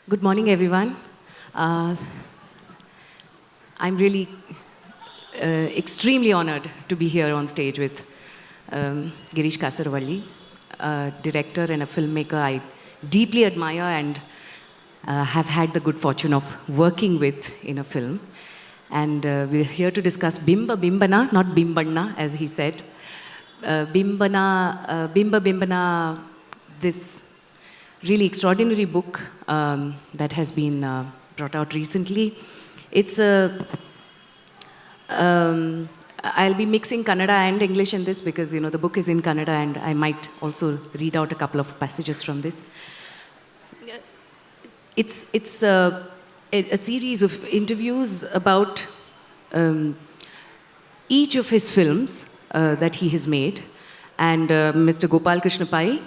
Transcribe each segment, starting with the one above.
Good morning, everyone. Uh, I'm really extremely honored to be here on stage with Girish Kasaravalli, a director and a filmmaker I deeply admire and have had the good fortune of working with in a film. And we're here to discuss Bimba Bimbana, not Bimbanna, as he said. Bimba Bimbana, this really extraordinary book that has been brought out recently. It's a I'll be mixing Kannada and English in this because the book is in Kannada and I might also read out a couple of passages from this. It's a series of interviews about each of his films that he has made, and Mr. Gopal Krishna Pai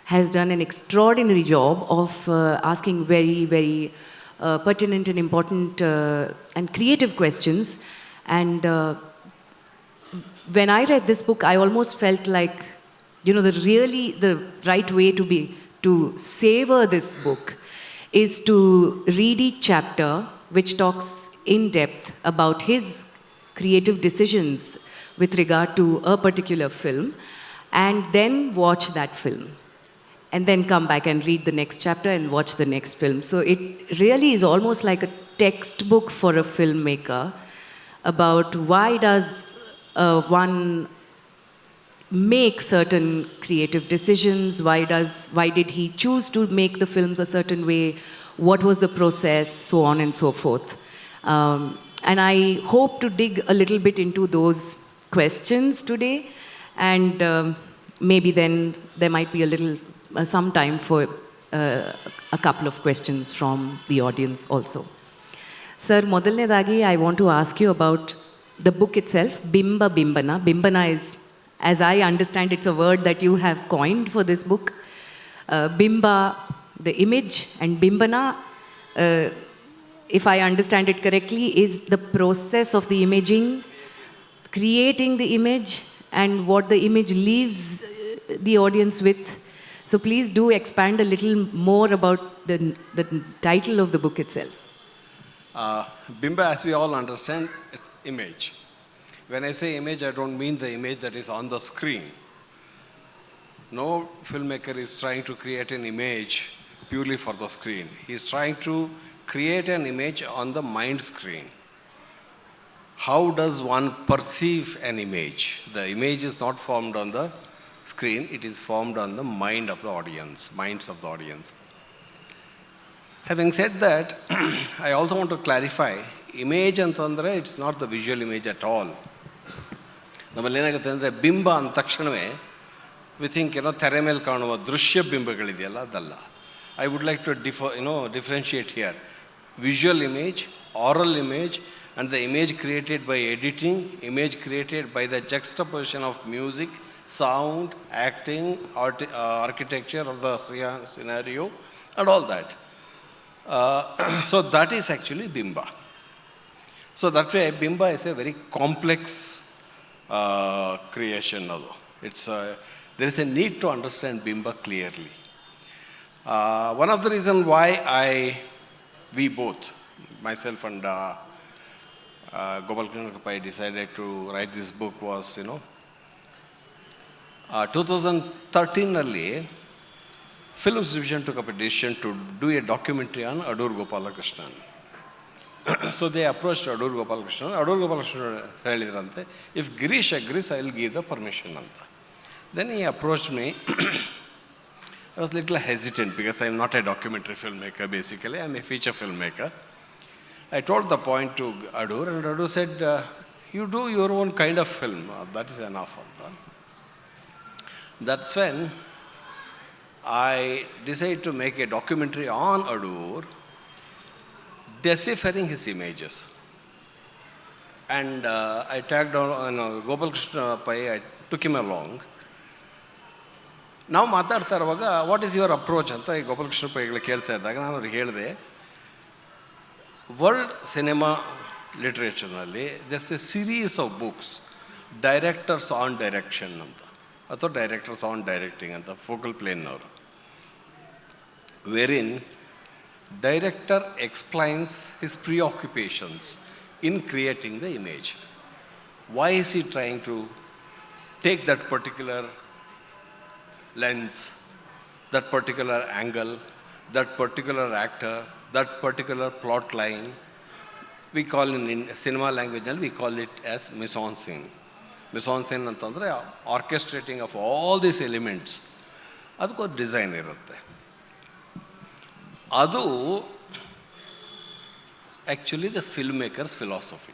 has done an extraordinary job of asking very, very pertinent and important and creative questions. And when I read this book, I almost felt like, the right way to savor this book is to read each chapter, which talks in depth about his creative decisions with regard to a particular film, and then watch that film. And then come back and read the next chapter and watch the next film. So it really is almost like a textbook for a filmmaker about why does one make certain creative decisions, why did he choose to make the films a certain way, what was the process, so on and so forth. And I hope to dig a little bit into those questions today, and maybe then there might be a little some time for a couple of questions from the audience also. Sir, ಮೊದಲನೇದಾಗಿ I want to ask you about the book itself, Bimba Bimbana. Bimbana is, as I understand, it's a word that you have coined for this book. Bimba, the image, and Bimbana, if I understand it correctly, is the process of the imaging, creating the image, and what the image leaves the audience with. So please do expand a little more about the title of the book itself. Bimba, as we all understand, is image. When I say image, I don't mean the image that is on the screen. No filmmaker is trying to create an image purely for the screen. He is trying to create an image on the mind screen. How does one perceive an image? The image is not formed on the screen, it is formed on the mind of the audience, minds of the audience. Having said that, I also want to clarify, image ಅಂತಂದರೆ it's not the visual image at all. ನಮ್ಮಲ್ಲಿ ಏನಾಗುತ್ತೆ ಅಂದರೆ ಬಿಂಬ ಅಂದ ತಕ್ಷಣವೇ we think ತೆರೆ ಮೇಲೆ ಕಾಣುವ ದೃಶ್ಯ ಬಿಂಬಗಳಿದೆಯಲ್ಲ ಅದಲ್ಲ. I would like to differentiate here visual image, oral image, and the image created by editing, image created by the juxtaposition of music, sound, acting, architecture of the scenario, and all that. So that is actually Bimba. So that way, Bimba is a very complex creation. There is a need to understand Bimba clearly. One of the reasons why we both, myself and Gopal Krishna Pai, decided to write this book was, 2013 Films Division took up a decision to do a documentary on Adoor Gopalakrishnan. So they approached Adoor Gopalakrishnan. Adoor Gopalakrishnan said, if Girish agrees, I will give the permission. Then he approached me. I was a little hesitant because I am not a documentary filmmaker basically, I am a feature filmmaker. I told the point to Adoor, and Adoor said, you do your own kind of film, that is enough. That's when I decided to make a documentary on Adoor, deciphering his images. And I tagged on Gopal Krishna Pai, I took him along. ನಾವು ಮಾತಾಡ್ತಾ ಇರುವಾಗ what is your approach ಅಂತ ಈ ಗೋಪಾಲ ಕೃಷ್ಣ ಪೈಗಳು ಕೇಳ್ತಾ ಇದ್ದಾಗ ನಾನು ಅವ್ರಿಗೆ ಹೇಳಿದೆ, ವರ್ಲ್ಡ್ ಸಿನಿಮಾ ಲಿಟ್ರೇಚರ್ನಲ್ಲಿ there's a series of books, directors on direction ಅಂತ, ಅಥವಾ ಡೈರೆಕ್ಟರ್ಸ್ ಆನ್ ಡೈರೆಕ್ಟಿಂಗ್ ಅಂತ, ಫೋಕಲ್ ಪ್ಲೇನ್ನವರು, wherein director explains his preoccupations in creating the image. Why is he trying to take that particular lens, that particular angle, that particular actor, that particular plot line? We call in cinema language, we call it as mise-en-scène. mise-en-scène ಅಂತಂದರೆ ಆರ್ಕೆಸ್ಟ್ರೇಟಿಂಗ್ of all these elements. ಅದಕ್ಕೊಂದು design ಇರುತ್ತೆ. ಅದು actually the film makers philosophy.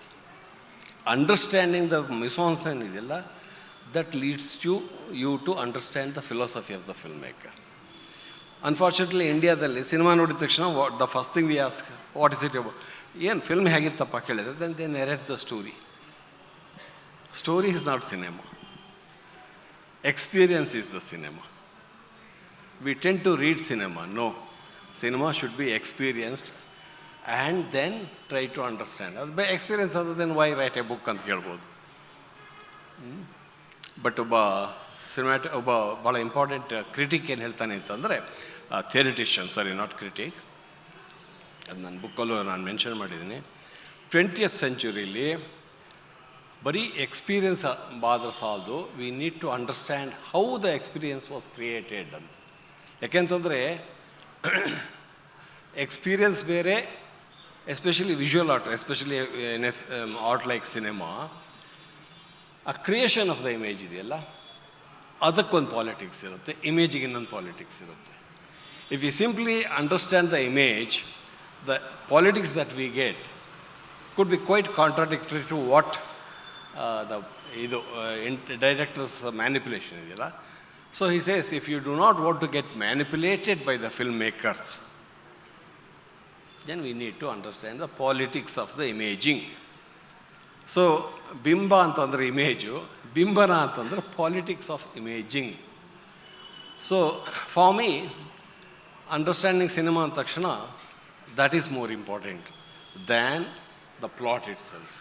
Understanding the mise-en-scène ಇದೆಯಲ್ಲ, that leads you to understand the philosophy of the filmmaker. Unfortunately, ಇಂಡಿಯಾದಲ್ಲಿ cinema ನೋಡಿದ ತಕ್ಷಣ the first thing we ask, what is it about? ಏನು film ಹೇಗಿತ್ತಪ್ಪ ಕೇಳಿದ್ರೆ, then they narrate the story. Story is not cinema. Experience is the cinema. We tend to read cinema. No, cinema should be experienced and then try to understand. ಅದು by experience ಆದ then why write a book ಅಂತ ಕೇಳ್ಬೋದು. But ಒಬ್ಬ ಭಾಳ important critic ಏನು ಹೇಳ್ತಾನೆ ಅಂತಂದರೆ, ಥಿಯರಿಟಿಷಿಯನ್, sorry not critic, ಅದು ನನ್ನ ಬುಕ್ಕಲ್ಲೂ ನಾನು ಮೆನ್ಷನ್ ಮಾಡಿದ್ದೀನಿ, 20th ಸೆಂಚುರಿಲಿ ಬರೀ ಎಕ್ಸ್ಪೀರಿಯನ್ಸ್ ಆದ್ರೆ ಸಾಲದು, we need to understand how the experience was created ಅಂತ. ಯಾಕೆಂತಂದರೆ ಎಕ್ಸ್ಪೀರಿಯನ್ಸ್ ಬೇರೆ, especially visual art, especially in art like cinema, ಆ ಕ್ರಿಯೇಷನ್ ಆಫ್ ದ ಇಮೇಜ್ ಇದೆಯಲ್ಲ, ಅದಕ್ಕೊಂದು ಪಾಲಿಟಿಕ್ಸ್ ಇರುತ್ತೆ, ಇಮೇಜಿಗೆ ಇನ್ನೊಂದು ಪಾಲಿಟಿಕ್ಸ್ ಇರುತ್ತೆ. If you simply understand the image, the politics that we get could be quite contradictory to what the director's manipulation is. So he says, if you do not want to get manipulated by the filmmakers, then we need to understand the politics of the imaging. So ಬಿಂಬ ಅಂತಂದರೆ image, ಬಿಂಬನ ಅಂತಂದರೆ politics of imaging. So for me, understanding cinema ಅಂದ ತಕ್ಷಣ that is more important than the plot itself.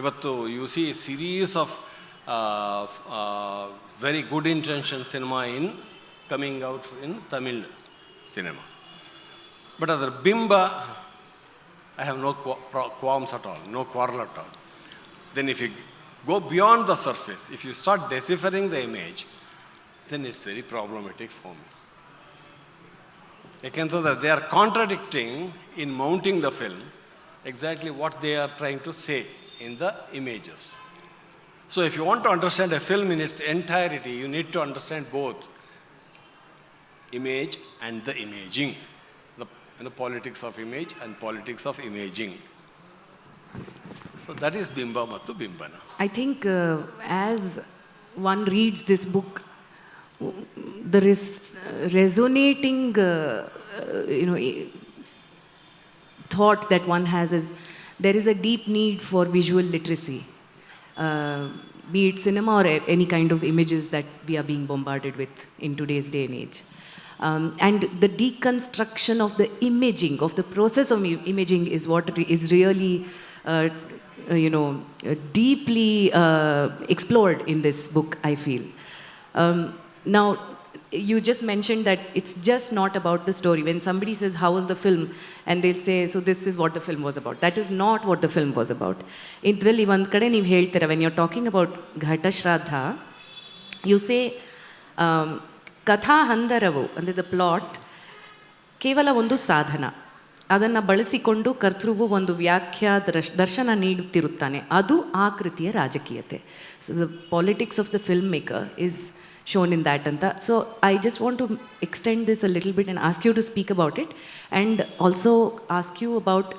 ಇವತ್ತು you see a series of very good intention cinema coming out in Tamil cinema. But ಅದರ ಬಿಂಬ, I have no qualms at all, no quarrel at all. Then if you go beyond the surface, if you start deciphering the image, then it's very problematic for me. ಯಾಕೆಂತಂದರೆ they are contradicting in mounting the film exactly what they are trying to say in the images. So if you want to understand a film in its entirety, you need to understand both image and the imaging, the politics of image and politics of imaging. So that is Bimba Mattu Bimbana. I think as one reads this book, there is resonating thought that one has is there is a deep need for visual literacy, be it cinema or any kind of images that we are being bombarded with in today's day and age. And the deconstruction of the imaging, of the process of imaging is what is really deeply explored in this book, I feel. Now, you just mentioned that it's just not about the story. When somebody says, how was the film? And they'll say, so this is what the film was about. That is not what the film was about. Idralli one kade neevu heltira, when you're talking about Ghata Shraddha, you say, ಕಥಾ ಹಂದರವು ಅಂದರೆ the plot ಕೇವಲ ಒಂದು ಸಾಧನ, ಅದನ್ನು ಬಳಸಿಕೊಂಡು ಕರ್ತೃವು ಒಂದು ವ್ಯಾಖ್ಯಾ ದರ್ಶನ ನೀಡುತ್ತಿರುತ್ತಾನೆ, ಅದು ಆ ಕೃತಿಯ ರಾಜಕೀಯತೆ. So the politics of the film maker is shown in that ಅಂತ. So I just want to extend this a little bit and ask you to speak about it and also ask you about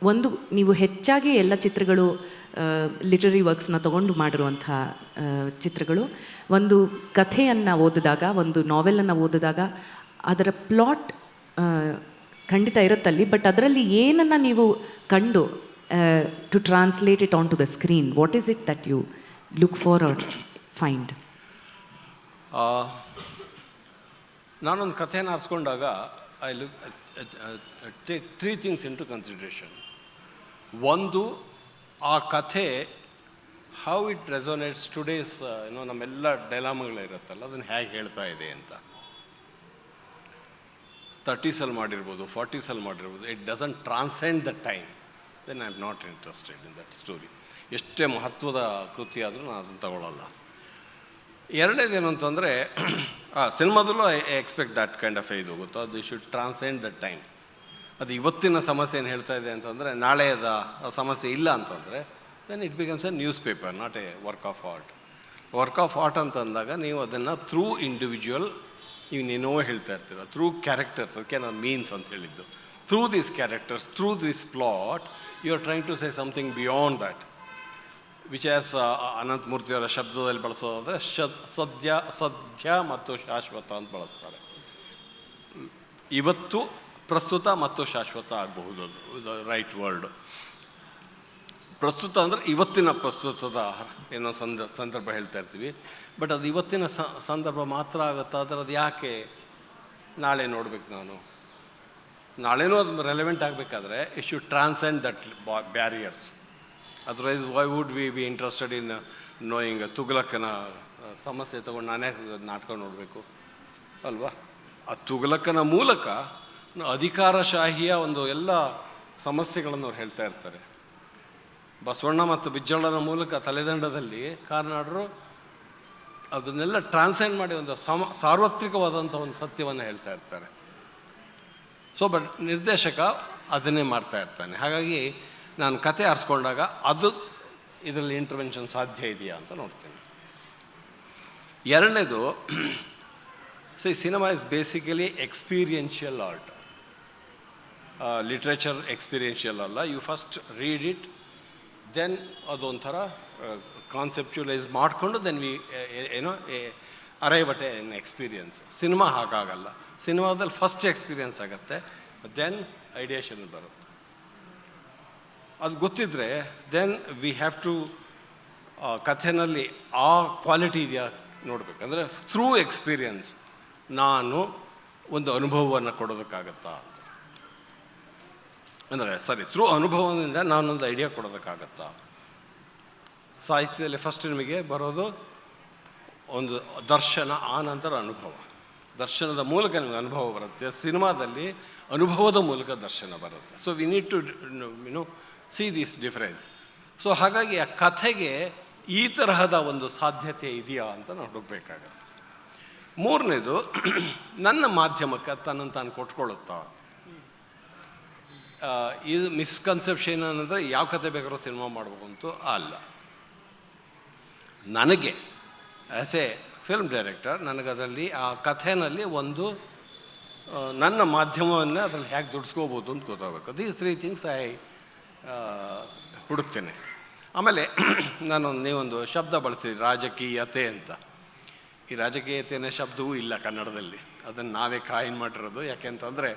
ಒಂದು, ನೀವು ಹೆಚ್ಚಾಗಿ ಎಲ್ಲ ಚಿತ್ರಗಳು literary ವರ್ಕ್ಸ್ನ ತೊಗೊಂಡು ಮಾಡಿರುವಂಥ ಚಿತ್ರಗಳು, ಒಂದು ಕಥೆಯನ್ನು ಓದಿದಾಗ, ಒಂದು ನಾವೆಲನ್ನು ಓದಿದಾಗ ಅದರ ಪ್ಲಾಟ್ ಖಂಡಿತ ಇರುತ್ತಲ್ಲಿ, ಬಟ್ ಅದರಲ್ಲಿ ಏನನ್ನು ನೀವು ಕಂಡು to translate it on to the screen, what is it that you look for or find? ನಾನೊಂದು ಕಥೆನ ಆರಿಸ್ಕೊಂಡಾಗ I take 3 things into consideration. ಒಂದು, ಆ ಕಥೆ ಹೌ ಇಟ್ ರೆಸೊನೇಟ್ಸ್ ಟುಡೇಸ್ ನಮ್ಮೆಲ್ಲ ಡೈಲಾಮಗಳಿರುತ್ತಲ್ಲ, ಅದನ್ನು ಹೇಗೆ ಹೇಳ್ತಾ ಇದೆ ಅಂತ. 30ಸಲ್ಲಿ ಮಾಡಿರ್ಬೋದು, 40ಸಲ್ಲಿ ಮಾಡಿರ್ಬೋದು. It doesn't transcend the time. Then I am not interested in that story. ಎಷ್ಟೇ ಮಹತ್ವದ ಕೃತಿ ಆದರೂ ನಾನು ಅದನ್ನು ತಗೊಳ್ಳಲ್ಲ. ಎರಡನೇದೇನು ಅಂತಂದರೆ, ಸಿನಿಮಾದಲ್ಲೂ I expect that kind of ಇದು ಹೋಗುತ್ತೋ, ಅದು ಶುಡ್ ಟ್ರಾನ್ಸೆಂಡ್ ದ ಟೈಮ್. ಅದು ಇವತ್ತಿನ ಸಮಸ್ಯೆ ಏನು ಹೇಳ್ತಾ ಇದೆ ಅಂತಂದರೆ, ನಾಳೆಯದ ಸಮಸ್ಯೆ ಇಲ್ಲ ಅಂತಂದರೆ then it becomes a newspaper, not a work of art. Work of art ಅಂತಂದಾಗ ನೀವು ಅದನ್ನು ಥ್ರೂ ಇಂಡಿವಿಜುವಲ್, ಈಗ ನೀನೋ ಹೇಳ್ತಾ ಇರ್ತೀರ, ಥ್ರೂ ಕ್ಯಾರೆಕ್ಟರ್ಸ್, ಅದಕ್ಕೆ ನಾನು ಮೀನ್ಸ್ ಅಂತ ಹೇಳಿದ್ದು. Through these characters, through this plot, you are trying to say something beyond that, which as ಅನಂತಮೂರ್ತಿಯವರ ಶಬ್ದದಲ್ಲಿ ಬಳಸೋದಾದರೆ ಸದ್ಯ ಮತ್ತು ಶಾಶ್ವತ ಅಂತ ಬಳಸ್ತಾರೆ. ಇವತ್ತು, ಪ್ರಸ್ತುತ ಮತ್ತು ಶಾಶ್ವತ ಆಗಬಹುದು, ಅದು ರೈಟ್ ವರ್ಡ್. ಪ್ರಸ್ತುತ ಅಂದರೆ ಇವತ್ತಿನ ಪ್ರಸ್ತುತದ ಏನೋ ಸಂದರ್ಭ ಹೇಳ್ತಾ ಇರ್ತೀವಿ, ಬಟ್ ಅದು ಇವತ್ತಿನ ಸಂದರ್ಭ ಮಾತ್ರ ಆಗುತ್ತಾ? ಆದರೆ ಅದು ಯಾಕೆ ನಾಳೆ ನೋಡ್ಬೇಕು ನಾನು? ನಾಳೆನೂ ಅದು ರೆಲೆವೆಂಟ್ ಆಗಬೇಕಾದ್ರೆ it should transcend that barriers. Otherwise why would we be interested in knowing ತುಘಲಕ್ಕನ ಸಮಸ್ಯೆ ತೊಗೊಂಡು ನಾನೇ ನಾಟಕ ನೋಡಬೇಕು ಅಲ್ವಾ? ಆ ತುಘಲಕ್ಕನ ಮೂಲಕ ಅಧಿಕಾರಶಾಹಿಯ ಒಂದು ಎಲ್ಲ ಸಮಸ್ಯೆಗಳನ್ನು ಅವ್ರು ಹೇಳ್ತಾ ಇರ್ತಾರೆ. ಬಸವಣ್ಣ ಮತ್ತು ಬಿಜ್ಜಳನ ಮೂಲಕ ತಲೆದಂಡದಲ್ಲಿ ಕಾರ್ನಾಡರು ಅದನ್ನೆಲ್ಲ ಟ್ರಾನ್ಸೆಂಡ್ ಮಾಡಿ ಒಂದು ಸಾರ್ವತ್ರಿಕವಾದಂಥ ಒಂದು ಸತ್ಯವನ್ನು ಹೇಳ್ತಾ ಇರ್ತಾರೆ. ಸೊ ಬಟ್ ನಿರ್ದೇಶಕ ಅದನ್ನೇ ಮಾಡ್ತಾ ಇರ್ತಾನೆ. ಹಾಗಾಗಿ ನಾನು ಕತೆ ಆರಿಸ್ಕೊಂಡಾಗ ಅದು ಇದರಲ್ಲಿ ಇಂಟರ್ವೆನ್ಷನ್ ಸಾಧ್ಯ ಇದೆಯಾ ಅಂತ ನೋಡ್ತೀನಿ. ಎರಡನೇದು, cinema is basically experiential art. Literature experiential ಅಲ್ಲ. You first read it, then ಅದೊಂಥರ ಕಾನ್ಸೆಪ್ಚುಲೈಸ್ ಮಾಡಿಕೊಂಡು then we arrive at an experience. Cinema ಹಾಗಾಗಲ್ಲ. ಸಿನಿಮಾದಲ್ಲಿ ಫಸ್ಟ್ ಎಕ್ಸ್ಪೀರಿಯನ್ಸ್ ಆಗುತ್ತೆ, ದೆನ್ ಐಡಿಯೇಷನ್ ಬರುತ್ತೆ. ಅದು ಗೊತ್ತಿದ್ದರೆ ದೆನ್ ವಿ ಹ್ಯಾವ್ ಟು ಕಥೆನಲ್ಲಿ ಆ ಕ್ವಾಲಿಟಿ ಇದೆಯಾ ನೋಡಬೇಕು. ಅಂದರೆ ಥ್ರೂ ಎಕ್ಸ್ಪೀರಿಯನ್ಸ್ ನಾನು ಒಂದು ಅನುಭವವನ್ನು ಕೊಡೋದಕ್ಕಾಗತ್ತಾ ಅಂತ. ಅಂದರೆ ಥ್ರೂ ಅನುಭವದಿಂದ ನಾನೊಂದು ಐಡಿಯಾ ಕೊಡೋದಕ್ಕಾಗತ್ತಾ. ಸಾಹಿತ್ಯದಲ್ಲಿ ಫಸ್ಟ್ ನಿಮಗೆ ಬರೋದು ಒಂದು ದರ್ಶನ, ಆ ನಂತರ ಅನುಭವ. ದರ್ಶನದ ಮೂಲಕ ನಿಮಗೆ ಅನುಭವ ಬರುತ್ತೆ. ಸಿನಿಮಾದಲ್ಲಿ ಅನುಭವದ ಮೂಲಕ ದರ್ಶನ ಬರುತ್ತೆ. So we need to see this difference. So ಹಾಗಾಗಿ ಆ ಕಥೆಗೆ ಈ ತರಹದ ಒಂದು ಸಾಧ್ಯತೆ ಇದೆಯಾ ಅಂತ ನಾವು ಹುಡುಕಬೇಕಾಗತ್ತೆ. ಮೂರನೇದು, ನನ್ನ ಮಾಧ್ಯಮಕ್ಕೆ ತನ್ನನ್ನು ತಾನು ಕೊಟ್ಕೊಳ್ಳುತ್ತಾ. ಇದು ಮಿಸ್ಕನ್ಸೆಪ್ಷನ್ ಅನ್ನಂದರೆ ಯಾವ ಕತೆ ಬೇಕಾದ್ರೂ ಸಿನಿಮಾ ಮಾಡಬೇಕು ಅಂತೂ ಅಲ್ಲ. ನನಗೆ ಆ್ಯಸ್ ಎ ಫಿಲ್ಮ್ ಡೈರೆಕ್ಟರ್ ನನಗದರಲ್ಲಿ ಆ ಕಥೆನಲ್ಲಿ ಒಂದು ನನ್ನ ಮಾಧ್ಯಮವನ್ನು ಅದರಲ್ಲಿ ಹೇಗೆ ದುಡಿಸ್ಕೋಬೋದು ಅಂತ ಗೊತ್ತಾಗಬೇಕು. ದೀಸ್ 3 ಥಿಂಗ್ಸ್ ಐ ಹುಡುಕ್ತೇನೆ. ಆಮೇಲೆ ನೀವೊಂದು ಶಬ್ದ ಬಳಸಿ, ರಾಜಕೀಯತೆ ಅಂತ. ಈ ರಾಜಕೀಯತೆ ಅನ್ನೋ ಶಬ್ದವೂ ಇಲ್ಲ ಕನ್ನಡದಲ್ಲಿ, ಅದನ್ನು ನಾವೇ ಕಾಯಿನ್ ಮಾಡಿರೋದು. ಯಾಕೆಂತಂದರೆ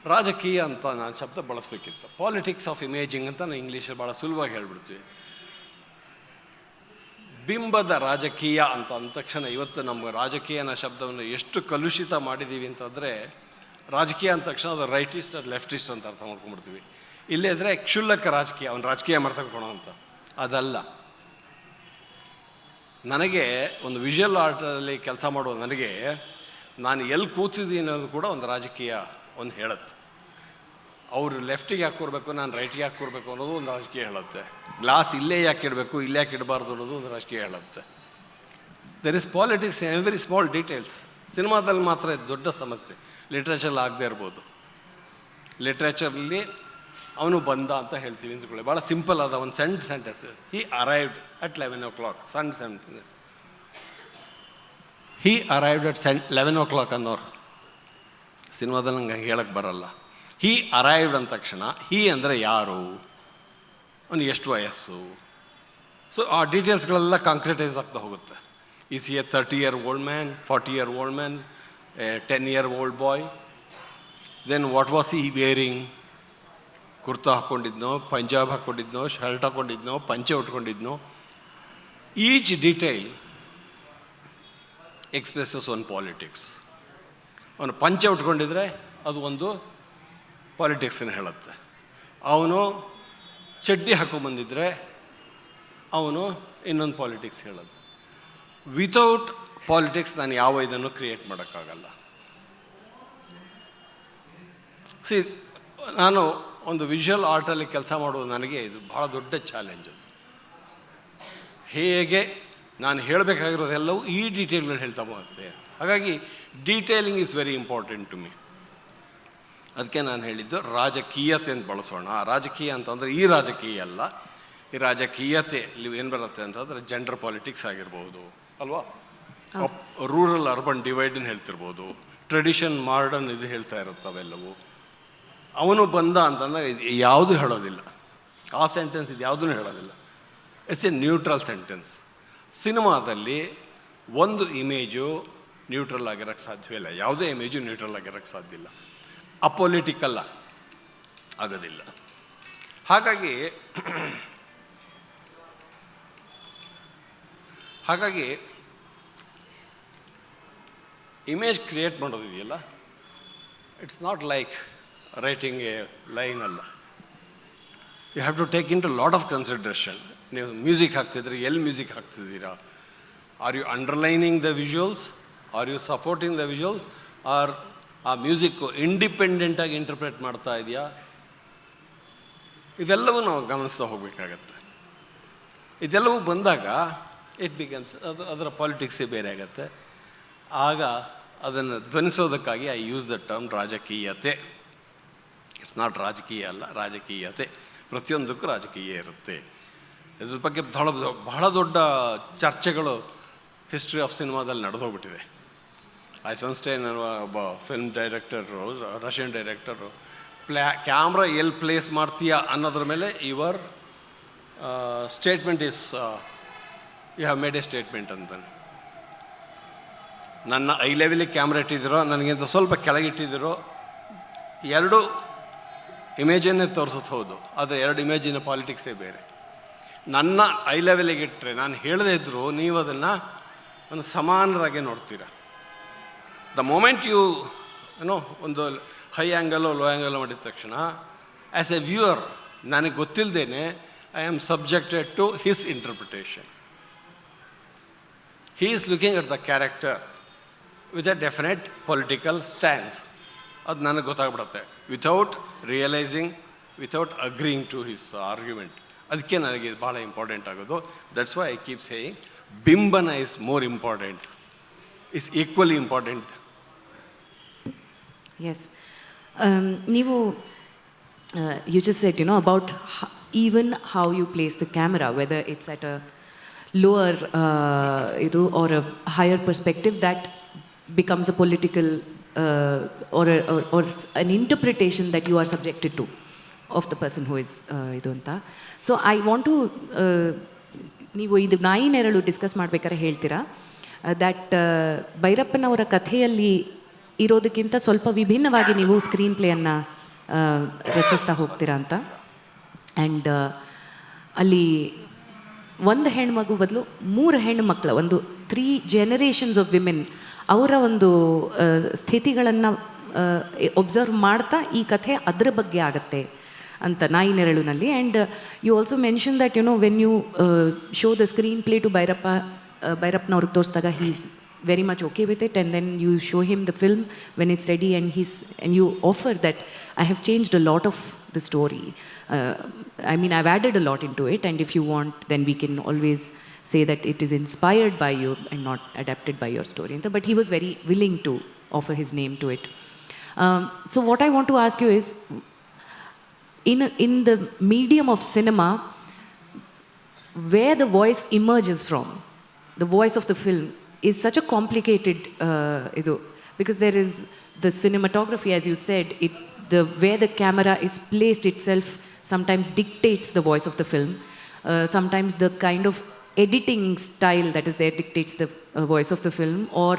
ರಾಜಕೀಯ ಅಂತ ನಾನು ಶಬ್ದ ಬಳಸಬೇಕಿತ್ತು. ಪಾಲಿಟಿಕ್ಸ್ ಆಫ್ ಇಮೇಜಿಂಗ್ ಅಂತ ನಾವು ಇಂಗ್ಲೀಷಲ್ಲಿ ಭಾಳ ಸುಲಭವಾಗಿ ಹೇಳ್ಬಿಡ್ತೀವಿ. ಬಿಂಬದ ರಾಜಕೀಯ ಅಂತ ಅಂದ ತಕ್ಷಣ ಇವತ್ತು ನಮ್ಮ ರಾಜಕೀಯ ಅನ್ನೋ ಶಬ್ದವನ್ನು ಎಷ್ಟು ಕಲುಷಿತ ಮಾಡಿದ್ದೀವಿ ಅಂತಂದರೆ, ರಾಜಕೀಯ ಅಂದ ತಕ್ಷಣ ಅದು ರೈಟಿಸ್ಟ್ ಅದು ಲೆಫ್ಟಿಸ್ಟ್ ಅಂತ ಅರ್ಥ ಮಾಡ್ಕೊಂಡ್ಬಿಡ್ತೀವಿ. ಇಲ್ಲೇ ಇದ್ದರೆ ಕ್ಷುಲ್ಲಕ ರಾಜಕೀಯ, ಅವ್ನು ರಾಜಕೀಯ ಮಾಡ್ತಕೊಳೋ ಅಂತ. ಅದಲ್ಲ. ನನಗೆ ಒಂದು ವಿಷುವಲ್ ಆರ್ಟಲ್ಲಿ ಕೆಲಸ ಮಾಡೋ ನನಗೆ ನಾನು ಎಲ್ಲಿ ಕೂತಿದ್ದೀನಿ ಅನ್ನೋದು ಕೂಡ ಒಂದು ರಾಜಕೀಯ ಒಂದು ಹೇಳುತ್ತೆ. ಅವರು ಲೆಫ್ಟಿಗೆ ಯಾಕೆ ಕೊಡಬೇಕು, ನಾನು ರೈಟಿಗೆ ಯಾಕೆ ಕೊಡಬೇಕು ಅನ್ನೋದು ಒಂದು ರಾಜಕೀಯ ಹೇಳುತ್ತೆ. ಗ್ಲಾಸ್ ಇಲ್ಲೇ ಯಾಕೆ ಇಡಬೇಕು, ಇಲ್ಲೇ ಯಾಕೆ ಇಡಬಾರ್ದು ಅನ್ನೋದು ಒಂದು ರಾಜಕೀಯ ಹೇಳುತ್ತೆ. There is politics in every small details. ಸಿನಿಮಾದಲ್ಲಿ ಮಾತ್ರ ಇದು ದೊಡ್ಡ ಸಮಸ್ಯೆ. ಲಿಟ್ರೇಚರ್ಲ್ಲಿ ಆಗದೆ ಇರ್ಬೋದು. ಲಿಟ್ರೇಚರಲ್ಲಿ ಅವನು ಬಂದ ಅಂತ ಹೇಳ್ತೀವಿ ಅಂದ್ಕೊಳ್ಳಿ, ಭಾಳ ಸಿಂಪಲ್ ಆದ ಒಂದು sentence. He arrived at 11 o'clock. ಸಣ್ಣ sentence. He arrived at 11 o'clock ಅನ್ನೋರು ಸಿನಿಮಾದಲ್ಲಿ ನಂಗೆ ಹೇಳಕ್ಕೆ ಬರಲ್ಲ. ಹಿ ಅರೈವ್ಡ್ ಅಂದ ತಕ್ಷಣ ಹಿ ಅಂದರೆ ಯಾರು, ಅವನು ಎಷ್ಟು ವಯಸ್ಸು, ಸೊ ಆ ಡೀಟೇಲ್ಸ್ಗಳೆಲ್ಲ ಕಾಂಕ್ರಿಟೈಸ್ ಆಗ್ತಾ ಹೋಗುತ್ತೆ. Is a 30-year-old man, 40-year-old man, a 10-year-old boy? Then what was he wearing? Kurta ಹಾಕ್ಕೊಂಡಿದ್ನೋ, ಪಂಜಾಬ್ ಹಾಕ್ಕೊಂಡಿದ್ನೋ, ಶರ್ಟ್ ಹಾಕ್ಕೊಂಡಿದ್ನೋ, ಪಂಚೆ ಉಟ್ಕೊಂಡಿದ್ನೋ? Each detail expresses one politics. ಅವನು ಪಂಚೆ ಉಟ್ಕೊಂಡಿದ್ರೆ ಅದು ಒಂದು ಪಾಲಿಟಿಕ್ಸನ್ನು ಹೇಳುತ್ತೆ. ಅವನು ಚಡ್ಡಿ ಹಾಕೊಂಬಂದಿದ್ರೆ ಅವನು ಇನ್ನೊಂದು ಪಾಲಿಟಿಕ್ಸ್ ಹೇಳುತ್ತೆ. ವಿತೌಟ್ ಪಾಲಿಟಿಕ್ಸ್ ನಾನು ಯಾವ ಇದನ್ನು ಕ್ರಿಯೇಟ್ ಮಾಡೋಕ್ಕಾಗಲ್ಲ. ಸಿ ನಾನು ಒಂದು ವಿಷುವಲ್ ಆರ್ಟಲ್ಲಿ ಕೆಲಸ ಮಾಡುವುದು ನನಗೆ ಇದು ಭಾಳ ದೊಡ್ಡ ಚಾಲೆಂಜ್. ಹೇಗೆ ನಾನು ಹೇಳಬೇಕಾಗಿರೋದೆಲ್ಲವೂ ಈ ಡೀಟೇಲ್ಗಳು ಹೇಳ್ತಾ ಹೋಗ್ತದೆ. ಹಾಗಾಗಿ detailing is very important to me. ಅದಕ್ಕೆ ನಾನು ಹೇಳಿದ್ದು ರಾಜಕೀಯತೆ ಅಂತ ಬಳಸೋಣ. ರಾಜಕೀಯ ಅಂತಂದರೆ ಈ ರಾಜಕೀಯ ಅಲ್ಲ, ಈ ರಾಜಕೀಯತೆ ಇಲ್ಲಿ ಏನು ಬರುತ್ತೆ ಅಂತಂದರೆ ಜೆಂಡರ್ ಪಾಲಿಟಿಕ್ಸ್ ಆಗಿರ್ಬೋದು ಅಲ್ವಾ, ರೂರಲ್ ಅರ್ಬನ್ ಡಿವೈಡನ್ನು ಹೇಳ್ತಿರ್ಬೋದು, ಟ್ರೆಡಿಷನ್ ಮಾಡರ್ನ್ ಇದು ಹೇಳ್ತಾ ಇರುತ್ತೆ ಅವೆಲ್ಲವೂ. ಅವನು ಬಂದ ಅಂತಂದರೆ ಇದು ಯಾವುದೂ ಹೇಳೋದಿಲ್ಲ, ಆ ಸೆಂಟೆನ್ಸ್ ಇದು ಯಾವುದೂ ಹೇಳೋದಿಲ್ಲ. It's A neutral sentence. ಸಿನಿಮಾದಲ್ಲಿ ಒಂದು ಇಮೇಜು ನ್ಯೂಟ್ರಲ್ ಆಗಿರೋಕ್ಕೆ ಸಾಧ್ಯವಿಲ್ಲ, ಯಾವುದೇ ಇಮೇಜು ನ್ಯೂಟ್ರಲ್ ಆಗಿರೋಕ್ಕೆ ಸಾಧ್ಯ ಇಲ್ಲ, ಅಪೊಲಿಟಿಕಲ್ ಆಗೋದಿಲ್ಲ. ಹಾಗಾಗಿ ಇಮೇಜ್ ಕ್ರಿಯೇಟ್ ಮಾಡೋದಿದೆಯಲ್ಲ, it's not like writing a line ಅಲ್ಲ. You have to take into lot of consideration. ನೀವು ಮ್ಯೂಸಿಕ್ ಹಾಕ್ತಿದ್ರೆ ಎಲ್ಲಿ ಮ್ಯೂಸಿಕ್ ಹಾಕ್ತಿದ್ದೀರಾ? Are you underlining the visuals? Are you supporting the visuals? Or ಆ music ಇಂಡಿಪೆಂಡೆಂಟಾಗಿ interpret ಮಾಡ್ತಾ ಇದೆಯಾ? ಇವೆಲ್ಲವೂ ನಾವು ಗಮನಿಸ್ತಾ ಹೋಗಬೇಕಾಗತ್ತೆ. ಇದೆಲ್ಲವೂ ಬಂದಾಗ ಇಟ್ ಬಿಕಮ್ಸ್ ಅದರ ಪಾಲಿಟಿಕ್ಸೇ ಬೇರೆ ಆಗುತ್ತೆ. ಆಗ ಅದನ್ನು ಧ್ವನಿಸೋದಕ್ಕಾಗಿ ಐ ಯೂಸ್ ದ ಟರ್ಮ್ ರಾಜಕೀಯತೆ. ಇಟ್ಸ್ ನಾಟ್ ರಾಜಕೀಯ ಅಲ್ಲ, ರಾಜಕೀಯತೆ. ಪ್ರತಿಯೊಂದಕ್ಕೂ ರಾಜಕೀಯ ಇರುತ್ತೆ. ಇದ್ರ ಬಗ್ಗೆ ಬಹಳ ದೊಡ್ಡ ಚರ್ಚೆಗಳು ಹಿಸ್ಟ್ರಿ ಆಫ್ ಸಿನಿಮಾದಲ್ಲಿ ನಡೆದೋಗ್ಬಿಟ್ಟಿವೆ. ಐಸನ್ಸ್ಟೈನ್ ಅನ್ನುವ ಒಬ್ಬ film director, Russian director, camera ಎಲ್ಲಿ ಪ್ಲೇಸ್ ಮಾಡ್ತೀಯಾ ಅನ್ನೋದ್ರ ಮೇಲೆ your statement is you have made a statement ಅಂತ. ನನ್ನ ಐ ಲೆವೆಲಿಗೆ ಕ್ಯಾಮ್ರಾ ಇಟ್ಟಿದ್ದೀರೋ, ನನಗಿಂತ ಸ್ವಲ್ಪ ಕೆಳಗಿಟ್ಟಿದ್ದೀರೋ, ಎರಡು ಇಮೇಜನ್ನೇ ತೋರಿಸುತ್ತೆ. ಹೌದು, ಆದರೆ ಎರಡು ಇಮೇಜಿನ ಪಾಲಿಟಿಕ್ಸೇ ಬೇರೆ. ನನ್ನ ಐ ಲೆವೆಲಿಗೆ ಇಟ್ಟರೆ, ನಾನು ಹೇಳದೇ ಇದ್ದರೂ ನೀವು ಅದನ್ನು ಒಂದು ಸಮಾನರಾಗೆ ನೋಡ್ತೀರ. ದ ಮೊಮೆಂಟ್ ಯು ಏನೋ ಒಂದು ಹೈ ಆ್ಯಂಗಲೋ ಲೋ ಆ್ಯಂಗಲೋ ಮಾಡಿದ ತಕ್ಷಣ ಆ್ಯಸ್ ಎ ವ್ಯೂವರ್ ನನಗೆ ಗೊತ್ತಿಲ್ಲದೇನೆ I am subjected to his interpretation. He is looking at the character with a definite political stance. ಅದು ನನಗೆ ಗೊತ್ತಾಗ್ಬಿಡುತ್ತೆ without realising, without agreeing to his argument. ಅದಕ್ಕೆ ನನಗೆ ಇದು ಭಾಳ ಇಂಪಾರ್ಟೆಂಟ್ ಆಗೋದು. That's why I keep saying ಬಿಂಬನ is more important, is equally important. Yes. ನೀವು you just said, about even how you place the camera, whether it's at a lower or a higher perspective, that becomes a political or an interpretation that you are subjected to of the person who is ಇದು ಅಂತ. So I want to ನೀವು ಇದು ನಾಯಿ ನೆರಳು discuss ಮಾಡ್ಬೇಕಾದ್ರೆ ಹೇಳ್ತೀರಾ that ಭೈರಪ್ಪನವರ ಕಥೆಯಲ್ಲಿ ಇರೋದಕ್ಕಿಂತ ಸ್ವಲ್ಪ ವಿಭಿನ್ನವಾಗಿ ನೀವು ಸ್ಕ್ರೀನ್ ಪ್ಲೇಯನ್ನು ರಚಿಸ್ತಾ ಹೋಗ್ತೀರಾ ಅಂತ. ಆ್ಯಂಡ್ ಅಲ್ಲಿ ಒಂದು ಹೆಣ್ಮಗು ಬದಲು 3 ಹೆಣ್ಣು ಮಕ್ಕಳ, ಒಂದು 3 ಜನರೇಷನ್ಸ್ ಆಫ್ ವಿಮೆನ್, ಅವರ ಒಂದು ಸ್ಥಿತಿಗಳನ್ನು ಒಬ್ಸರ್ವ್ ಮಾಡ್ತಾ ಈ ಕಥೆ ಅದರ ಬಗ್ಗೆ ಆಗುತ್ತೆ ಅಂತ ನಾಯಿ ನೆರಳುನಲ್ಲಿ. And you also mention that when you show the screenplay to ಭೈರಪ್ಪನವ್ರಿಗೆ ತೋರಿಸಿದಾಗ he is very much okay with it, and then you show him the film when it's ready, and you offer that I have changed a lot of the story. I mean, I've added a lot into it, and if you want, then we can always say that it is inspired by you and not adapted by your story. But he was very willing to offer his name to it. So what I want to ask you is, in the medium of cinema, where the voice emerges from, the voice of the film, is such a complicated because there is the cinematography, as you said, the where the camera is placed itself sometimes dictates the voice of the film. Sometimes the kind of editing style that is there dictates the voice of the film, or